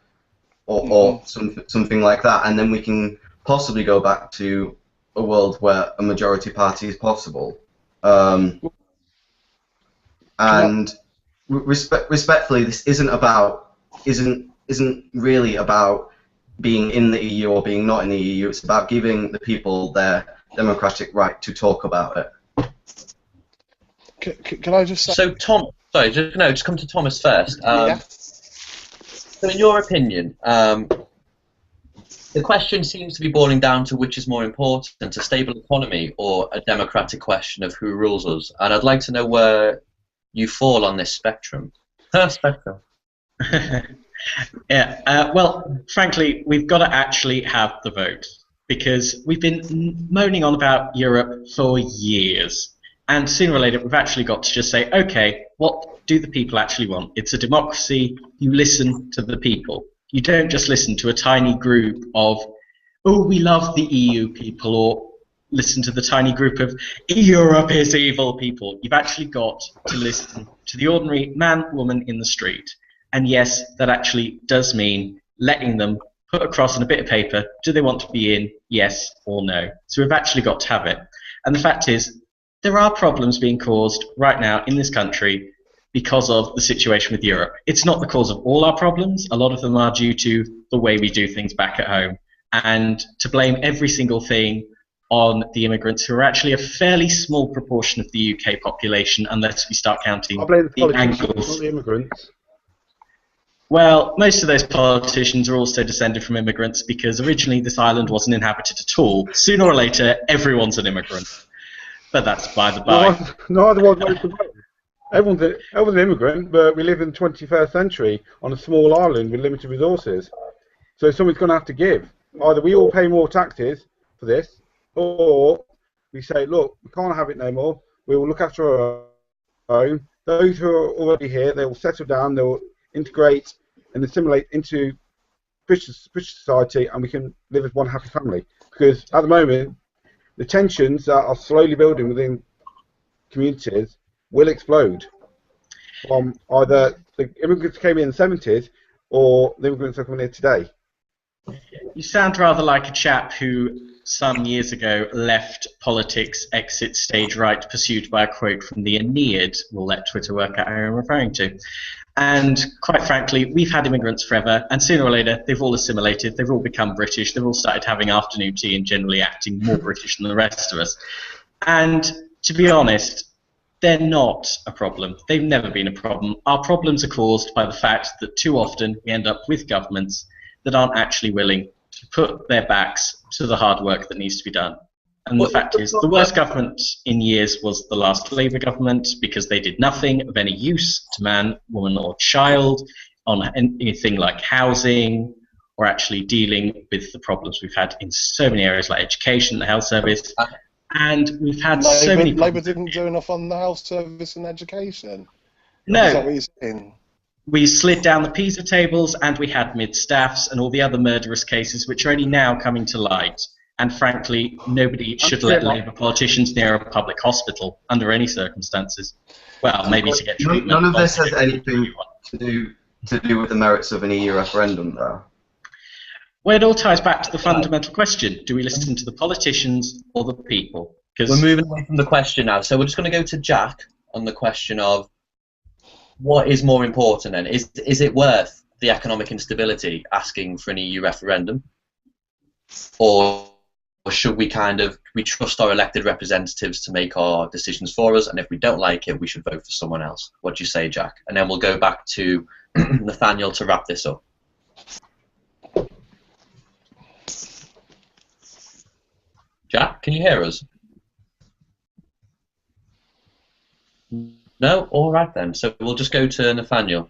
something like that, and then we can possibly go back to a world where a majority party is possible. And respectfully, this isn't really about being in the EU or being not in the EU. It's about giving the people their democratic right to talk about it. Can I just say? So Tom, sorry, just come to Thomas first. Yeah. So in your opinion, the question seems to be boiling down to which is more important, a stable economy or a democratic question of who rules us. And I'd like to know where you fall on this spectrum. Yeah, well, frankly, we've got to actually have the vote, because we've been moaning on about Europe for years. And sooner or later, we've actually got to just say, okay, what do the people actually want? It's a democracy. You listen to the people. You don't just listen to a tiny group of, oh, we love the EU people, or listen to the tiny group of Europe is evil people. You've actually got to listen to the ordinary man, woman in the street. And yes, that actually does mean letting them put across on a bit of paper, do they want to be in, yes or no? So we've actually got to have it. And the fact is, there are problems being caused right now in this country because of the situation with Europe. It's not the cause of all our problems. A lot of them are due to the way we do things back at home. And to blame every single thing on the immigrants, who are actually a fairly small proportion of the UK population, unless we start counting I blame the the politicians, angles. not the immigrants. Well, most of those politicians are also descended from immigrants, because originally this island wasn't inhabited at all. Sooner or later, everyone's an immigrant. But that's by the by. Neither one voted to vote. Everyone's an immigrant, but we live in the 21st century on a small island with limited resources. So somebody's going to have to give. Either we all pay more taxes for this, or we say, look, we can't have it no more. We will look after our own. Those who are already here, they will settle down, they will integrate and assimilate into British society, and we can live as one happy family. Because at the moment, the tensions that are slowly building within communities will explode from either the immigrants came in the 70s or the immigrants are coming here today. You sound rather like a chap who some years ago left politics, exit stage right, pursued by a quote from the Aeneid. We'll let Twitter work out who I'm referring to. And quite frankly, we've had immigrants forever, and sooner or later they've all assimilated, they've all become British, they've all started having afternoon tea and generally acting more British than the rest of us. And to be honest, they're not a problem. They've never been a problem. Our problems are caused by the fact that too often we end up with governments that aren't actually willing to put their backs to the hard work that needs to be done. And the fact is, the worst government in years was the last Labour government, because they did nothing of any use to man, woman or child on anything like housing, or actually dealing with the problems we've had in so many areas like education, the health service. And we've had so many problems. Labour didn't do enough on the health service and education. No. Is that what you're saying? We slid down the PISA tables, and we had mid-staffs and all the other murderous cases which are only now coming to light. And frankly, nobody should let Labour politicians near a public hospital under any circumstances. Well, maybe to get treatment. None of this has anything to do with the merits of an EU referendum, though. Well, it all ties back to the fundamental question: do we listen to the politicians or the people? We're moving away from the question now, so we're just going to go to Jack on the question of what is more important then? Is it worth the economic instability asking for an EU referendum? or should we we trust our elected representatives to make our decisions for us, and if we don't like it, we should vote for someone else? What do you say, Jack? And then we'll go back to Nathaniel to wrap this up. Jack, can you hear us? No? All right then. So we'll just go to Nathaniel.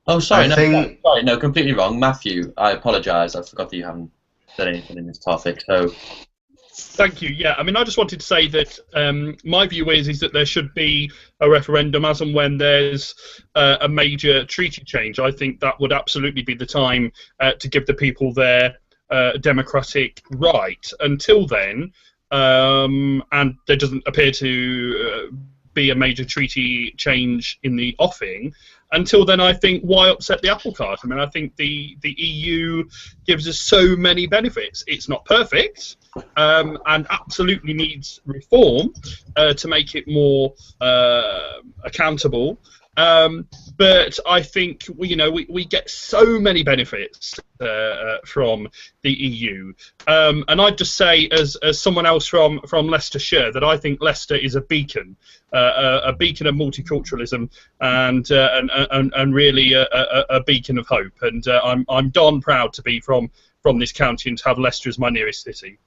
Oh, sorry. No, completely wrong. Matthew, I apologise. I forgot that you haven't said anything in this topic. So. Thank you. Yeah, I mean, I just wanted to say that my view is that there should be a referendum as and when there's a major treaty change. I think that would absolutely be the time to give the people their democratic right. Until then, and there doesn't appear to be a major treaty change in the offing. Until then, I think, why upset the apple cart? I mean, I think the EU gives us so many benefits. It's not perfect, and absolutely needs reform to make it more accountable. But I think we get so many benefits from the EU, and I'd just say, as someone else from Leicestershire, that I think Leicester is a beacon of multiculturalism, and really a beacon of hope. And I'm darn proud to be from this county and to have Leicester as my nearest city.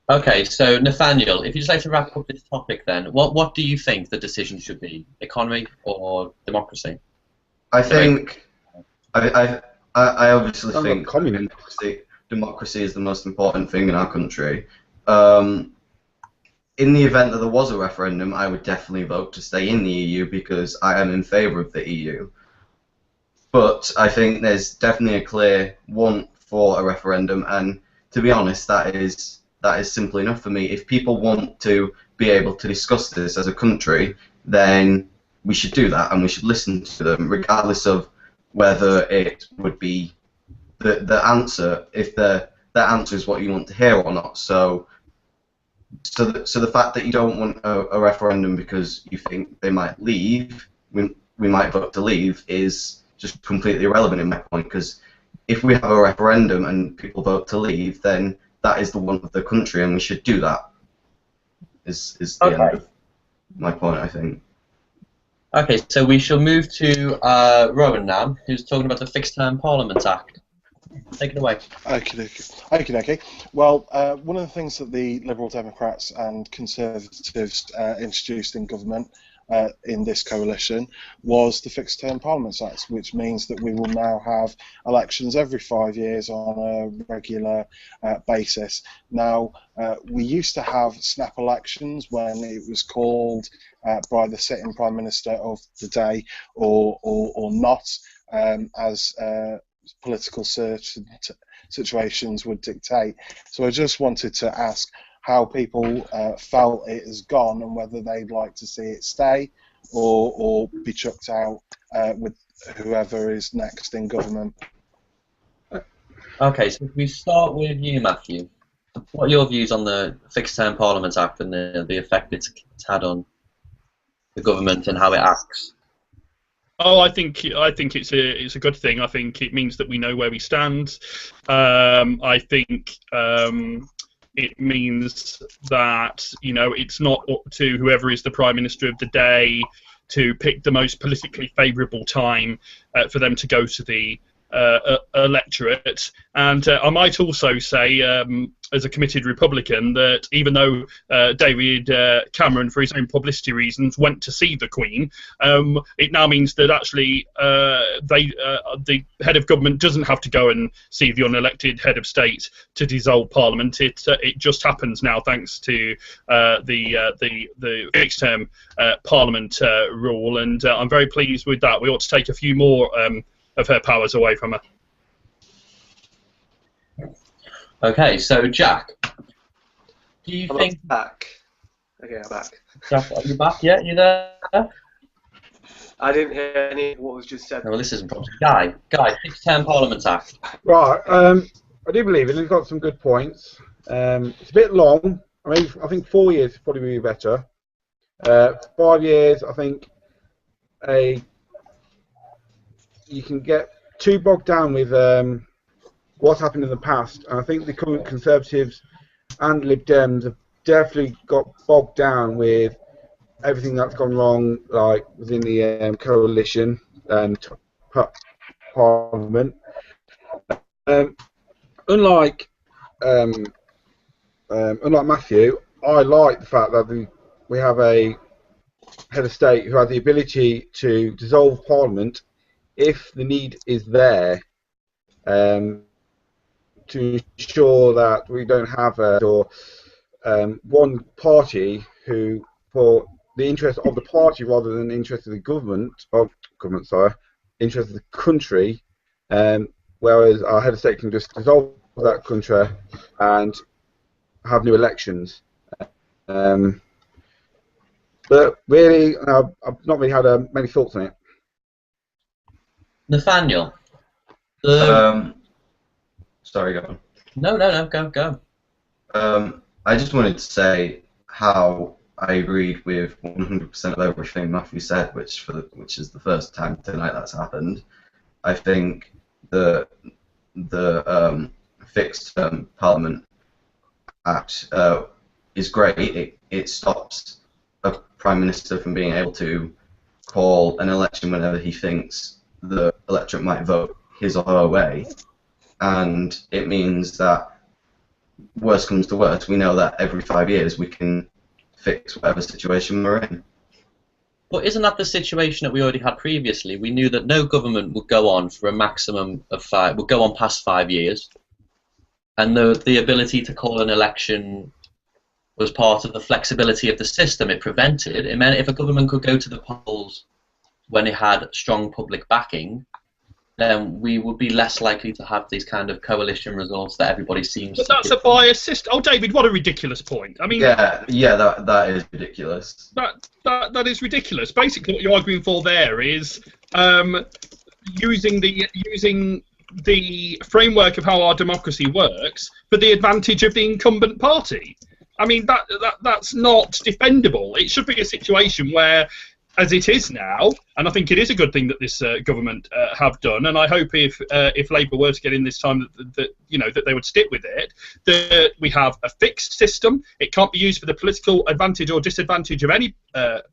Okay, so Nathaniel, if you'd just like to wrap up this topic, then what do you think the decision should be? Economy or democracy? I think I obviously think democracy is the most important thing in our country. In the event that there was a referendum, I would definitely vote to stay in the EU because I am in favour of the EU. But I think there's definitely a clear want for a referendum, and to be honest, that is simple enough for me. If people want to be able to discuss this as a country, then we should do that, and we should listen to them, regardless of whether it would be the answer, if the answer is what you want to hear or not. So the fact that you don't want a referendum because you think they might leave, we might vote to leave, is just completely irrelevant in my point, because if we have a referendum and people vote to leave, then that is the want of the country, and we should do that. Is the end of my point, I think. Okay, so we shall move to Rowan now, who's talking about the Fixed Term Parliament Act. Take it away. Okay. Well, one of the things that the Liberal Democrats and Conservatives introduced in government in this coalition was the Fixed Term Parliament Act, which means that we will now have elections every 5 years on a regular basis. Now, we used to have snap elections when it was called by the sitting Prime Minister of the day or not, as political situations would dictate. So I just wanted to ask how people felt it has gone and whether they'd like to see it stay or be chucked out with whoever is next in government. Okay, so if we start with you, Matthew. What are your views on the Fixed Term Parliament Act and the effect it's had on the government and how it acts? Oh, I think it's a good thing. I think it means that we know where we stand. I think it means that it's not up to whoever is the Prime Minister of the day to pick the most politically favourable time for them to go to the electorate. And I might also say, as a committed Republican, that even though David Cameron, for his own publicity reasons, went to see the Queen, it now means that actually the head of government doesn't have to go and see the unelected head of state to dissolve Parliament. It just happens now, thanks to the fixed term Parliament rule, and I'm very pleased with that. We ought to take a few more of her powers away from her. Okay, so Jack, do you think... back? Okay, I'm back. Jack, are you back yet? You there? I didn't hear any of what was just said. No, well, this isn't probably... Guy, Fixed Term Parliament Act. Right, I do believe it. It's got some good points. It's a bit long. I think 4 years would probably be better. 5 years, I think you can get too bogged down with what's happened in the past, and I think the current Conservatives and Lib Dems have definitely got bogged down with everything that's gone wrong, like within the coalition and Parliament. Unlike Matthew, I like the fact that we have a head of state who has the ability to dissolve Parliament if the need is there, to ensure that we don't have one party who, for the interest of the party rather than the interest of the interest of the country, whereas our head of state can just dissolve that country and have new elections. But really, I've not really had many thoughts on it. Nathaniel. Sorry, go on. No, go. I just wanted to say how I agreed with 100% of everything Matthew said, which is the first time tonight that's happened. I think the fixed term Parliament Act is great. It stops a Prime Minister from being able to call an election whenever he thinks the electorate might vote his or her way, and it means that, worst comes to worst, we know that every 5 years we can fix whatever situation we're in. But isn't that the situation that we already had previously? We knew that no government would go on for a maximum of would go on past 5 years, and the ability to call an election was part of the flexibility of the system it prevented. It meant if a government could go to the polls when it had strong public backing, then we would be less likely to have these kind of coalition results that everybody seems to. But that's a biased system. Oh, David, what a ridiculous point. I mean, yeah, that is ridiculous. That is ridiculous. Basically, what you're arguing for there is using the framework of how our democracy works for the advantage of the incumbent party. I mean, that's not defendable. It should be a situation where, as it is now, and I think it is a good thing that this government have done, and I hope if Labour were to get in this time that they would stick with it, that we have a fixed system. It can't be used for the political advantage or disadvantage of any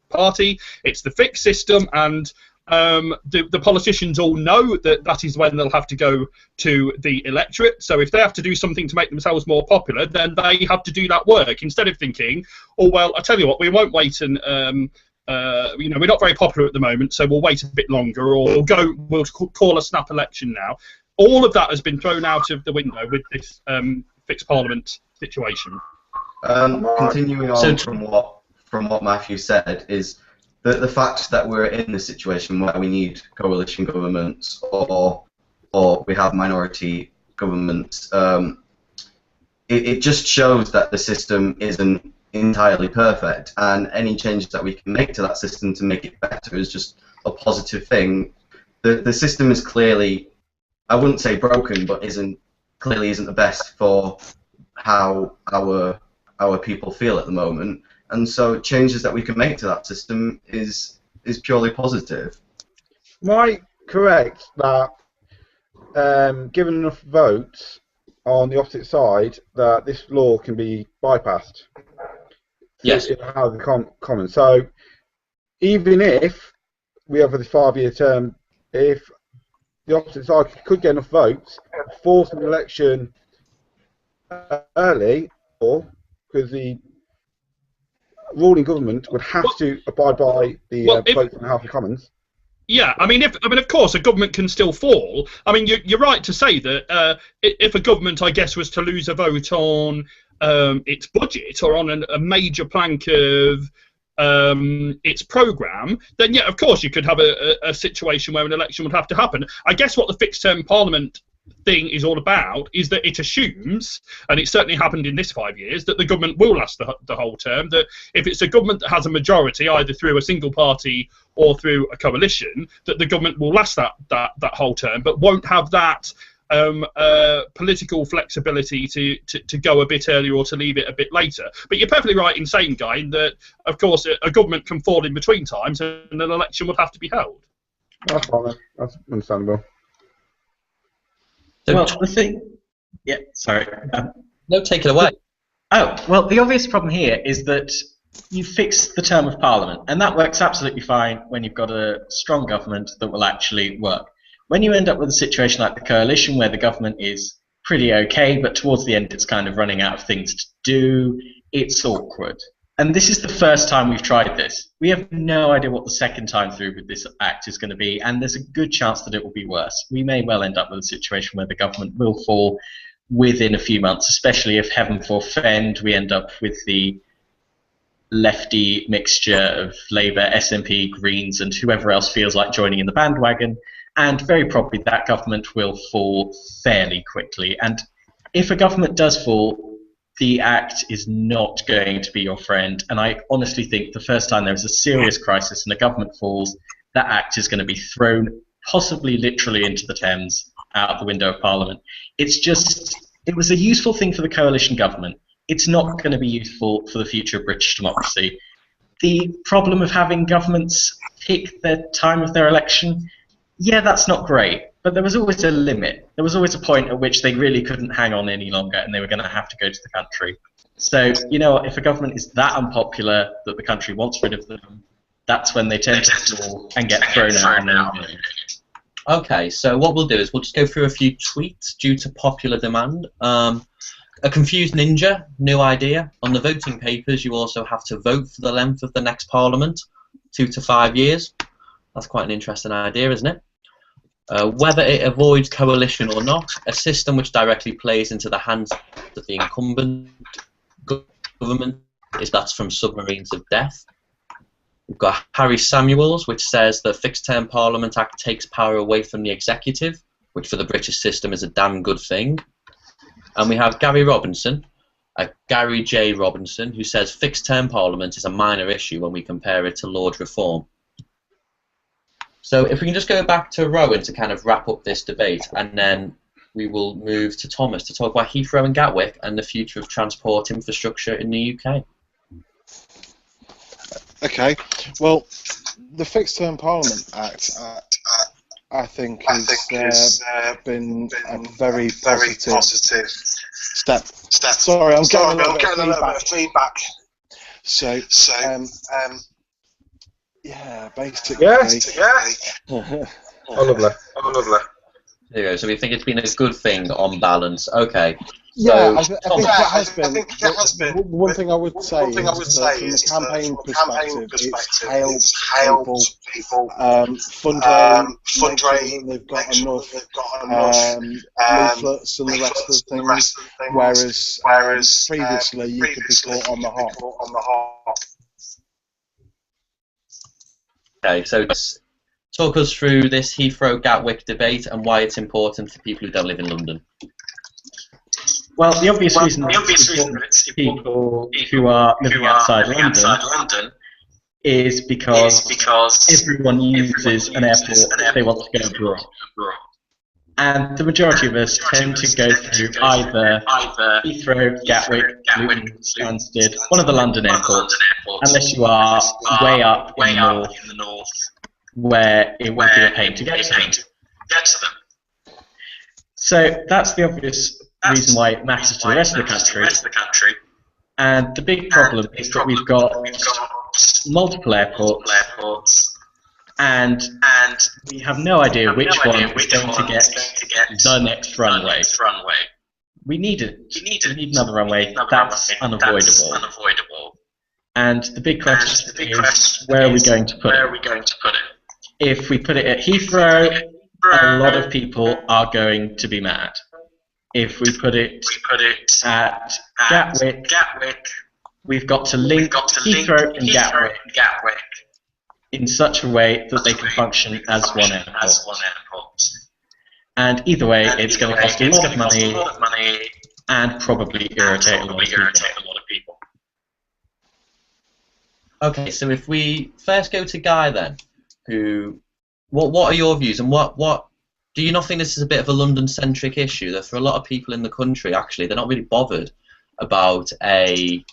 party. It's the fixed system, and the politicians all know that is when they'll have to go to the electorate. So if they have to do something to make themselves more popular, then they have to do that work instead of thinking, oh well, I tell you what, we won't wait and we're not very popular at the moment, so we'll wait a bit longer, or we'll call a snap election now. All of that has been thrown out of the window with this fixed Parliament situation. Continuing on from what Matthew said, is the fact that we're in this situation where we need coalition governments or we have minority governments. It just shows that the system isn't entirely perfect, and any changes that we can make to that system to make it better is just a positive thing. The system is clearly, I wouldn't say broken, but clearly isn't the best for how our people feel at the moment, and so changes that we can make to that system is purely positive. Am I correct that given enough votes on the opposite side that this law can be bypassed? Yes. How the common. So even if we have this 5-year term, if the opposite side could get enough votes, force an election early, or because the ruling government would have to abide by the votes in the House of Commons. Yeah, I mean, of course, a government can still fall. I mean, you're right to say that if a government, I guess, was to lose a vote on its budget or on a major plank of its programme, then yeah, of course, you could have a situation where an election would have to happen. I guess what the fixed-term Parliament thing is all about is that it assumes, and it certainly happened in this 5 years, that the government will last the whole term, that if it's a government that has a majority, either through a single party or through a coalition, that the government will last that whole term, but won't have that political flexibility to go a bit earlier or to leave it a bit later. But you're perfectly right in saying, Guy, that, of course, a government can fall in between times and an election would have to be held. That's fine, that's understandable. So, Well, the thing... Yeah, sorry. no, take it away. Oh, well, the obvious problem here is that you fix the term of Parliament, and that works absolutely fine when you've got a strong government that will actually work. When you end up with a situation like the coalition, where the government is pretty okay, but towards the end it's kind of running out of things to do, it's awkward. And this is the first time we've tried this. We have no idea what the second time through with this act is going to be, and there's a good chance that it will be worse. We may well end up with a situation where the government will fall within a few months, especially if, heaven forfend, we end up with the lefty mixture of Labour, SNP, Greens, and whoever else feels like joining in the bandwagon, and very probably that government will fall fairly quickly. And if a government does fall, the act is not going to be your friend, and I honestly think the first time there is a serious crisis and a government falls, that act is going to be thrown, possibly literally into the Thames, out of the window of Parliament. It was a useful thing for the coalition government. It's not going to be useful for the future of British democracy. The problem of having governments pick the time of their election, yeah, that's not great, but there was always a limit. There was always a point at which they really couldn't hang on any longer and they were going to have to go to the country. So, you know, if a government is that unpopular that the country wants rid of them, that's when they tend to fall and get thrown out. Okay, so what we'll do is we'll just go through a few tweets due to popular demand. A confused ninja, new idea. On the voting papers, you also have to vote for the length of the next Parliament, 2 to 5 years. That's quite an interesting idea, isn't it? Whether it avoids coalition or not, a system which directly plays into the hands of the incumbent government that's from submarines of death. We've got Harry Samuels, which says the Fixed Term Parliament Act takes power away from the executive, which for the British system is a damn good thing. And we have Gary Robinson, Gary J. Robinson, who says Fixed Term Parliament is a minor issue when we compare it to Lord Reform. So if we can just go back to Rowan to kind of wrap up this debate, and then we will move to Thomas to talk about Heathrow and Gatwick and the future of transport infrastructure in the UK. Okay, well, the Fixed Term Parliament Act, I think, has been a very positive step. Sorry, I'm getting a little bit of feedback. So, yeah, basically. Oh, lovely. There you go. So we think it's been a good thing on balance. Okay. Yeah, so, I think it has been. One thing I would say is that from a campaign perspective, it's helped people fundraise. They've got enough leaflets and the rest of the things. Whereas previously you could be caught on the hop. Okay, so talk us through this Heathrow-Gatwick debate and why it's important for people who don't live in London. Well, the obvious reason that it's people who are living outside London is because everyone uses an airport if they want to go abroad. And the majority of us tend to go through either Heathrow, Gatwick, Luton, Stansted, one of the London airports, unless you are way up in the north, where it would be a pain to get to them. So that's the obvious reason why it matters to the rest of the country. And the big problem is that we've got multiple airports, and we have no idea which one is going to get the next runway. We need another runway. That's unavoidable. And the big question is, where are we going to put it? If we put it at Heathrow, a lot of people are going to be mad. If we put it at Gatwick, we've got to link Heathrow and Gatwick in such a way that they can function as one airport. And either way, it's going to cost a lot of money and probably irritate a lot of people. Okay, so if we first go to Guy then, what are your views, and what do you not think this is a bit of a London-centric issue? That for a lot of people in the country, actually, they're not really bothered about a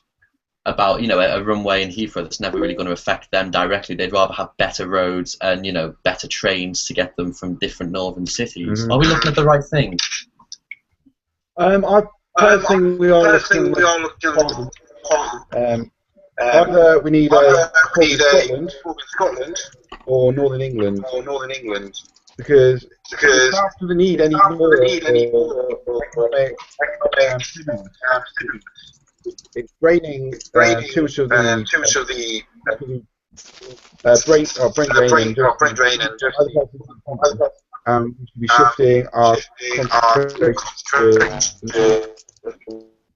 runway in Heathrow that's never really going to affect them directly. They'd rather have better roads and better trains to get them from different northern cities. Are we looking at the right thing? I personally we are looking either we need a Scotland or Northern England because after the need any more it's draining too much of the brain drain and just we should be shifting our concentration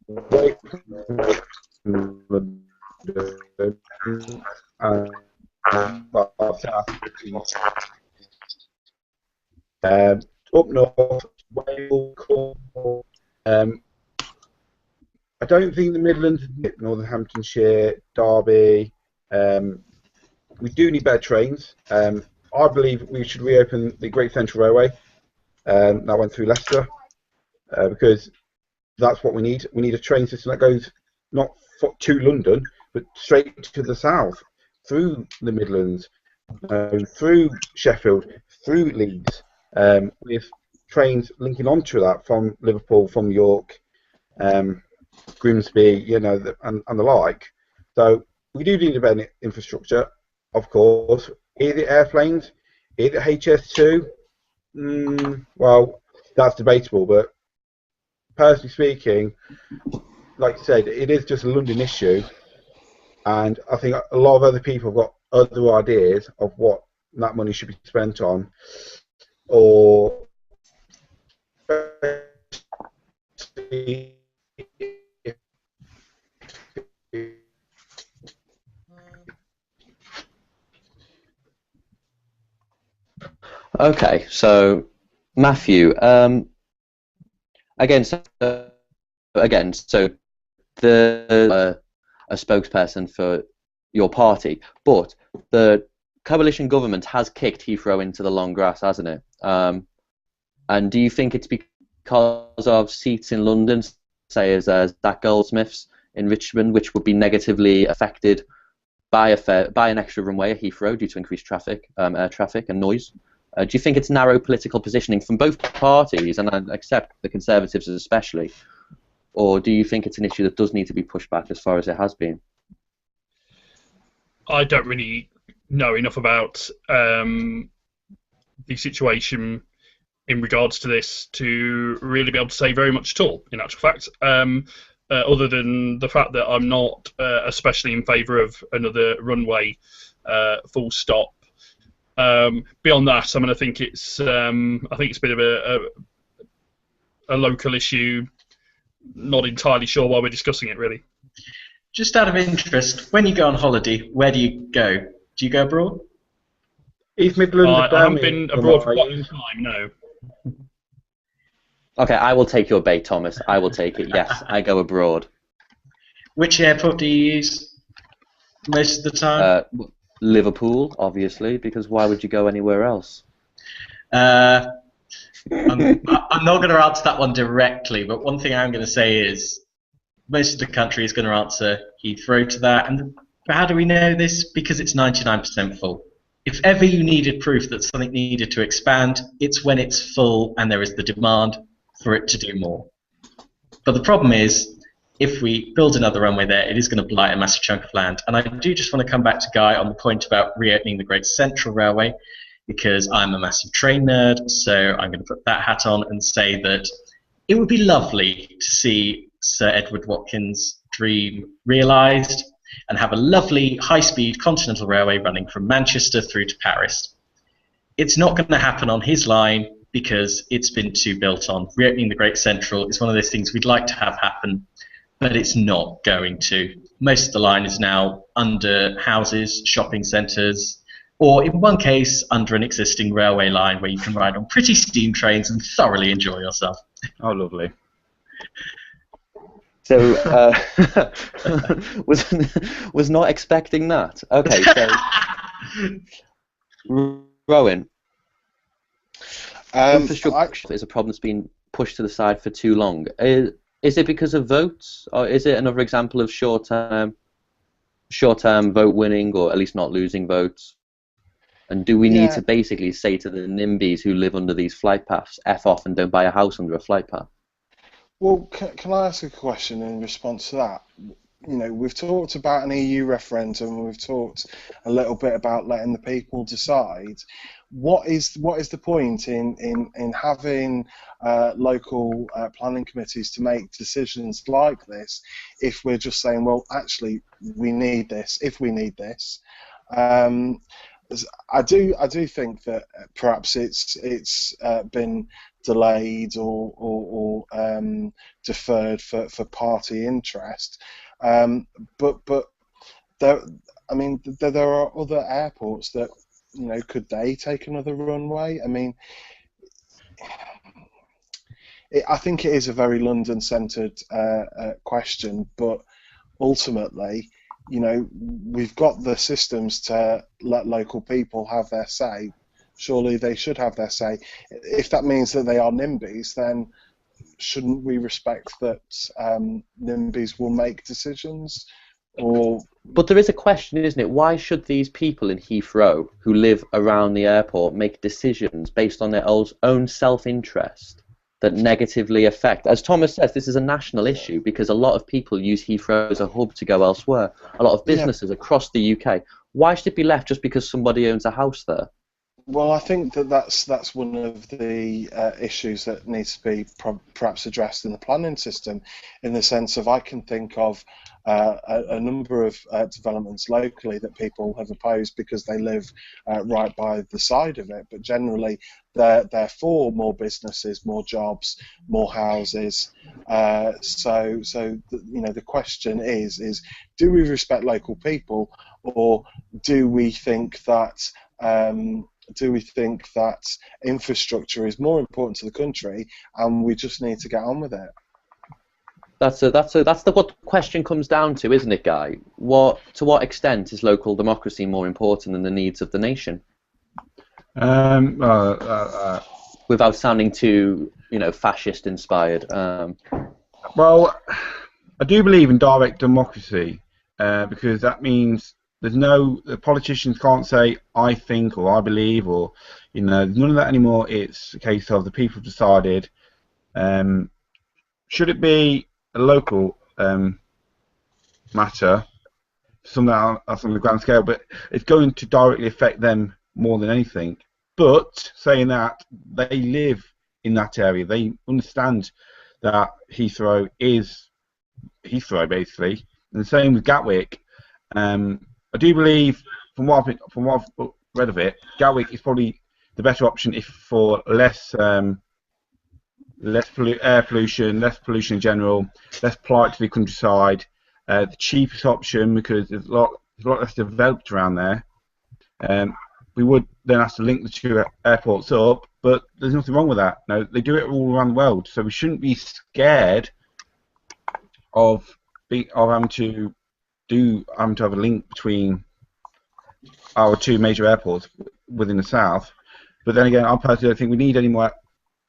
away from up north, Wales, Cornwall. I don't think the Midlands, Northamptonshire, Derby. We do need better trains. I believe we should reopen the Great Central Railway that went through Leicester because that's what we need. We need a train system that goes not to London, but straight to the south, through the Midlands, through Sheffield, through Leeds, with trains linking onto that from Liverpool, from York, Grimsby, you know, and the like. So we do need a better infrastructure, of course. Is it airplanes? Is it HS2? Well, that's debatable, but personally speaking, like I said, it is just a London issue, and I think a lot of other people have got other ideas of what that money should be spent on, or Okay, so Matthew, again, so the a spokesperson for your party, but the coalition government has kicked Heathrow into the long grass, hasn't it? And do you think it's because of seats in London, say as Zach Goldsmith's in Richmond, which would be negatively affected by an extra runway at Heathrow due to increased traffic, air traffic and noise? Do you think it's narrow political positioning from both parties, and I accept the Conservatives especially, or do you think it's an issue that does need to be pushed back as far as it has been? I don't really know enough about the situation in regards to this to really be able to say very much at all, in actual fact, other than the fact that I'm not especially in favour of another runway full stop. Beyond that, I mean, I think it's a bit of a local issue. Not entirely sure why we're discussing it, really. Just out of interest, when you go on holiday, where do you go? Do you go abroad? East Midlands. I haven't been abroad for quite a long time, no. Okay, I will take your bait, Thomas. I will take it. Yes, I go abroad. Which airport do you use most of the time? Liverpool, obviously, because why would you go anywhere else? I'm not going to answer that one directly, but one thing I'm going to say is most of the country is going to answer Heathrow to that. And how do we know this? Because it's 99% full. If ever you needed proof that something needed to expand, it's when it's full and there is the demand for it to do more. But the problem is, if we build another runway there, it is going to blight a massive chunk of land. And I do just want to come back to Guy on the point about reopening the Great Central Railway, because I'm a massive train nerd, so I'm going to put that hat on and say that it would be lovely to see Sir Edward Watkins' dream realised and have a lovely high-speed continental railway running from Manchester through to Paris. It's not going to happen on his line because it's been too built on. Reopening the Great Central is one of those things we'd like to have happen, but it's not going to. Most of the line is now under houses, shopping centres, or in one case, under an existing railway line where you can ride on pretty steam trains and thoroughly enjoy yourself. Oh, lovely. So, was not expecting that. Okay, so Rowan, infrastructure is a problem that's been pushed to the side for too long. Is it because of votes, or is it another example of short-term vote winning, or at least not losing votes? And do we need to basically say to the NIMBYs who live under these flight paths, F off and don't buy a house under a flight path? Well, can I ask a question in response to that? You know, we've talked about an EU referendum, we've talked a little bit about letting the people decide. What is the point in having local planning committees to make decisions like this if we're just saying, well, actually, we need this, if we need this? I do think that perhaps it's been delayed or deferred for party interest, but there, I mean, there are other airports that, you know, could they take another runway? I mean, I think it is a very London-centred question, but ultimately, you know, we've got the systems to let local people have their say. Surely they should have their say. If that means that they are NIMBYs, then shouldn't we respect that NIMBYs will make decisions? But there is a question, isn't it? Why should these people in Heathrow who live around the airport make decisions based on their own self-interest that negatively affect? As Thomas says, this is a national issue because a lot of people use Heathrow as a hub to go elsewhere. A lot of businesses across the UK. Why should it be left just because somebody owns a house there? Well, I think that's one of the issues that needs to be perhaps addressed in the planning system, in the sense of I can think of a number of developments locally that people have opposed because they live right by the side of it, but generally they're for more businesses, more jobs, more houses. So you know, the question is do we respect local people, or do we think that infrastructure is more important to the country and we just need to get on with it? That's what the question comes down to, isn't it, Guy? To what extent is local democracy more important than the needs of the nation? Without sounding too, you know, fascist inspired. Well, I do believe in direct democracy because that means the politicians can't say I think or I believe, or, you know, none of that anymore. It's a case of the people decided. Should it be a local matter, something else on the grand scale, but it's going to directly affect them more than anything. But saying that, they live in that area, they understand that Heathrow is Heathrow basically, and the same with Gatwick. I do believe, from what I've read of it, Gatwick is probably the better option if for less air pollution, less pollution in general, less plight to the countryside, the cheapest option because there's a lot less developed around there. We would then have to link the two airports up, but there's nothing wrong with that. No, they do it all around the world, so we shouldn't be scared of having to have a link between our two major airports within the south. But then again, I personally don't think we need any more.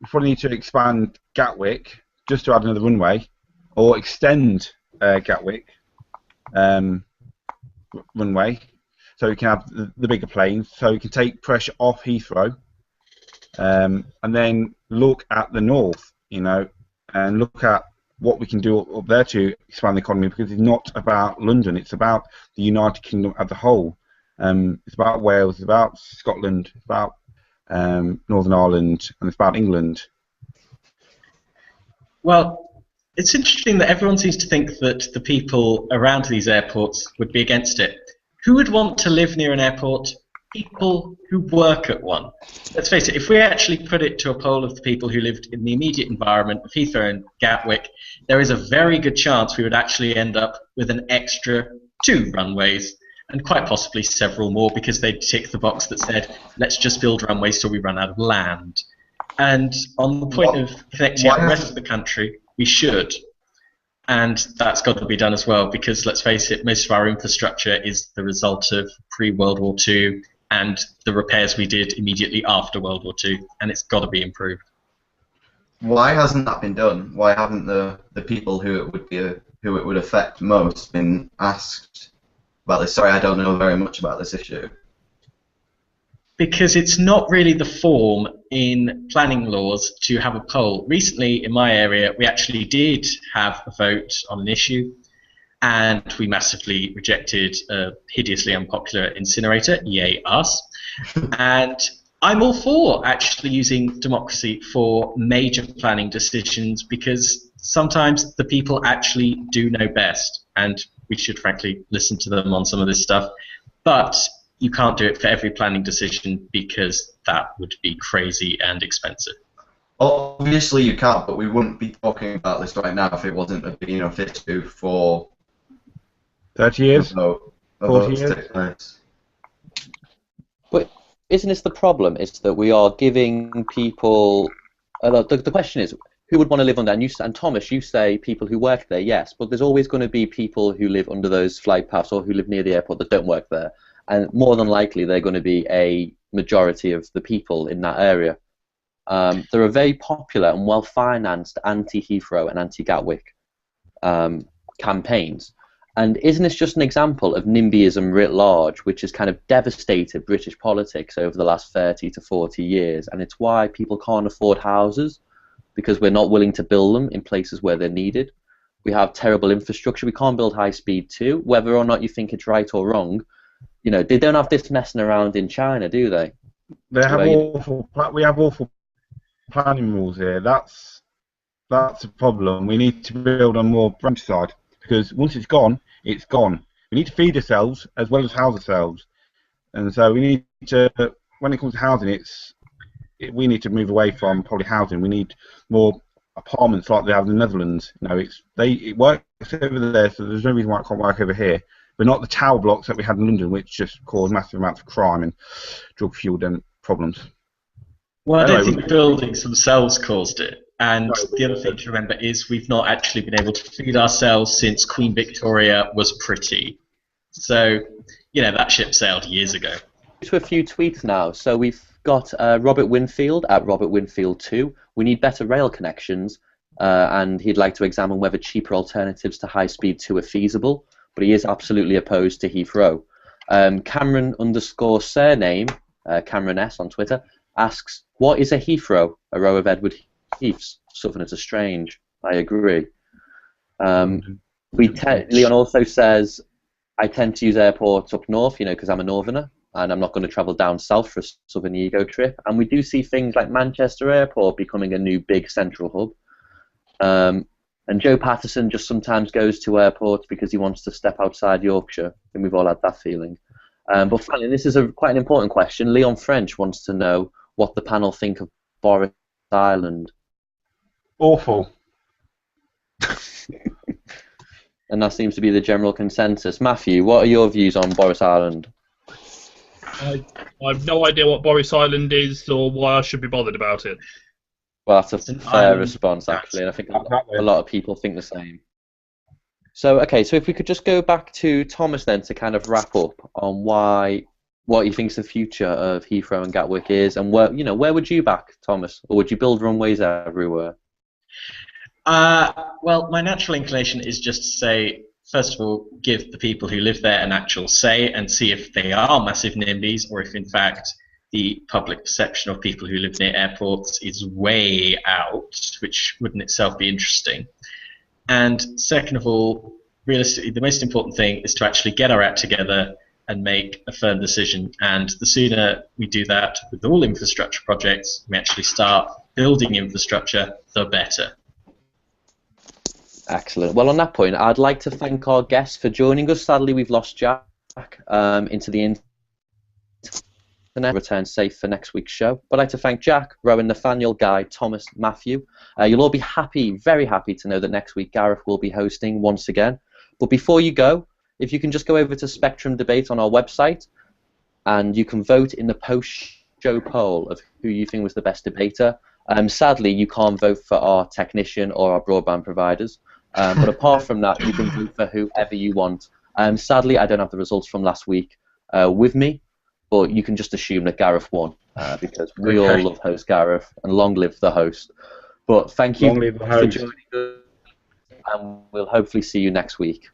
We probably need to expand Gatwick just to add another runway, or extend Gatwick runway, so we can have the bigger planes, so we can take pressure off Heathrow, and then look at the north, you know, and look at what we can do up there to expand the economy, because it's not about London, it's about the United Kingdom as a whole. It's about Wales, it's about Scotland, it's about Northern Ireland, and it's about England. Well, it's interesting that everyone seems to think that the people around these airports would be against it. Who would want to live near an airport? People who work at one. Let's face it, if we actually put it to a poll of the people who lived in the immediate environment of Heathrow and Gatwick, there is a very good chance we would actually end up with an extra 2 runways, and quite possibly several more, because they'd tick the box that said, let's just build runways till we run out of land. And on the point of connecting out the rest of the country, we should. And that's got to be done as well, because let's face it, most of our infrastructure is the result of pre-World War II and the repairs we did immediately after World War II, and it's got to be improved. Why hasn't that been done? Why haven't the people who it would affect most been asked about this? Sorry, I don't know very much about this issue. Because it's not really the form, in planning laws to have a poll. Recently, in my area, we actually did have a vote on an issue, and we massively rejected a hideously unpopular incinerator, yay us. And I'm all for actually using democracy for major planning decisions, because sometimes the people actually do know best, and we should frankly listen to them on some of this stuff. But you can't do it for every planning decision, because that would be crazy and expensive. Obviously you can't, but we wouldn't be talking about this right now if it wasn't a big enough issue for 30 years? a vote 40 to years? take place. But isn't this the problem? Is that we are giving people. The question is, who would want to live under? And Thomas, you say people who work there, yes, but there's always going to be people who live under those flight paths or who live near the airport that don't work there. And more than likely, they're going to be a majority of the people in that area. There are very popular and well-financed anti-Heathrow and anti-Gatwick campaigns. And isn't this just an example of NIMBYism writ large, which has kind of devastated British politics over the last 30 to 40 years? And it's why people can't afford houses, because we're not willing to build them in places where they're needed. We have terrible infrastructure. We can't build high speed too. Whether or not you think it's right or wrong, you know, they don't have this messing around in China, do they? We have awful planning rules here. That's a problem. We need to build on more branch side, because once it's gone, it's gone. We need to feed ourselves as well as house ourselves, and so we need to. When it comes to housing, we need to move away from probably housing. We need more apartments like they have in the Netherlands. You know, it works over there, so there's no reason why it can't work over here. But not the tower blocks that we had in London, which just caused massive amounts of crime and drug-fueled problems. Well, I Anyway, don't think the buildings themselves caused it. And the other thing to remember is we've not actually been able to feed ourselves since Queen Victoria was pretty. So, you know, that ship sailed years ago. To a few tweets now. So we've got Robert Winfield at Robert Winfield 2. We need better rail connections, and he'd like to examine whether cheaper alternatives to high speed 2 are feasible. But he is absolutely opposed to Heathrow. Cameron_surname, Cameron S on Twitter, asks, what is a Heathrow? A row of Edward Heaths. Southerners are strange. I agree. Leon also says, I tend to use airports up north, you know, because I'm a northerner, and I'm not going to travel down south for a southern ego trip. And we do see things like Manchester Airport becoming a new big central hub. And Joe Patterson just sometimes goes to airports because he wants to step outside Yorkshire, and we've all had that feeling. But finally, this is quite an important question. Leon French wants to know what the panel think of Boris Island. Awful. And that seems to be the general consensus. Matthew, what are your views on Boris Island? I have no idea what Boris Island is or why I should be bothered about it. Well, that's a fair response, actually, and I think a lot of people think the same. So, okay, so if we could just go back to Thomas then to kind of wrap up on what he thinks the future of Heathrow and Gatwick is, and where would you back, Thomas, or would you build runways everywhere? Well, my natural inclination is just to say, first of all, give the people who live there an actual say and see if they are massive NIMBYs, or if in fact the public perception of people who live near airports is way out, which would in itself be interesting. And second of all, realistically, the most important thing is to actually get our act together and make a firm decision. And the sooner we do that with all infrastructure projects, we actually start building infrastructure, the better. Excellent. Well, on that point, I'd like to thank our guests for joining us. Sadly, we've lost Jack into the internet. Return safe for next week's show. But I'd like to thank Jack, Rowan, Nathaniel, Guy, Thomas, Matthew. You'll all be happy, very happy to know that next week Gareth will be hosting once again. But before you go, if you can just go over to Spectrum Debate on our website, and you can vote in the post-show poll of who you think was the best debater. Sadly, you can't vote for our technician or our broadband providers. But apart from that, you can vote for whoever you want. Sadly, I don't have the results from last week with me, but you can just assume that Gareth won because we all love host Gareth, and long live the host. But thank you for joining us, and we'll hopefully see you next week.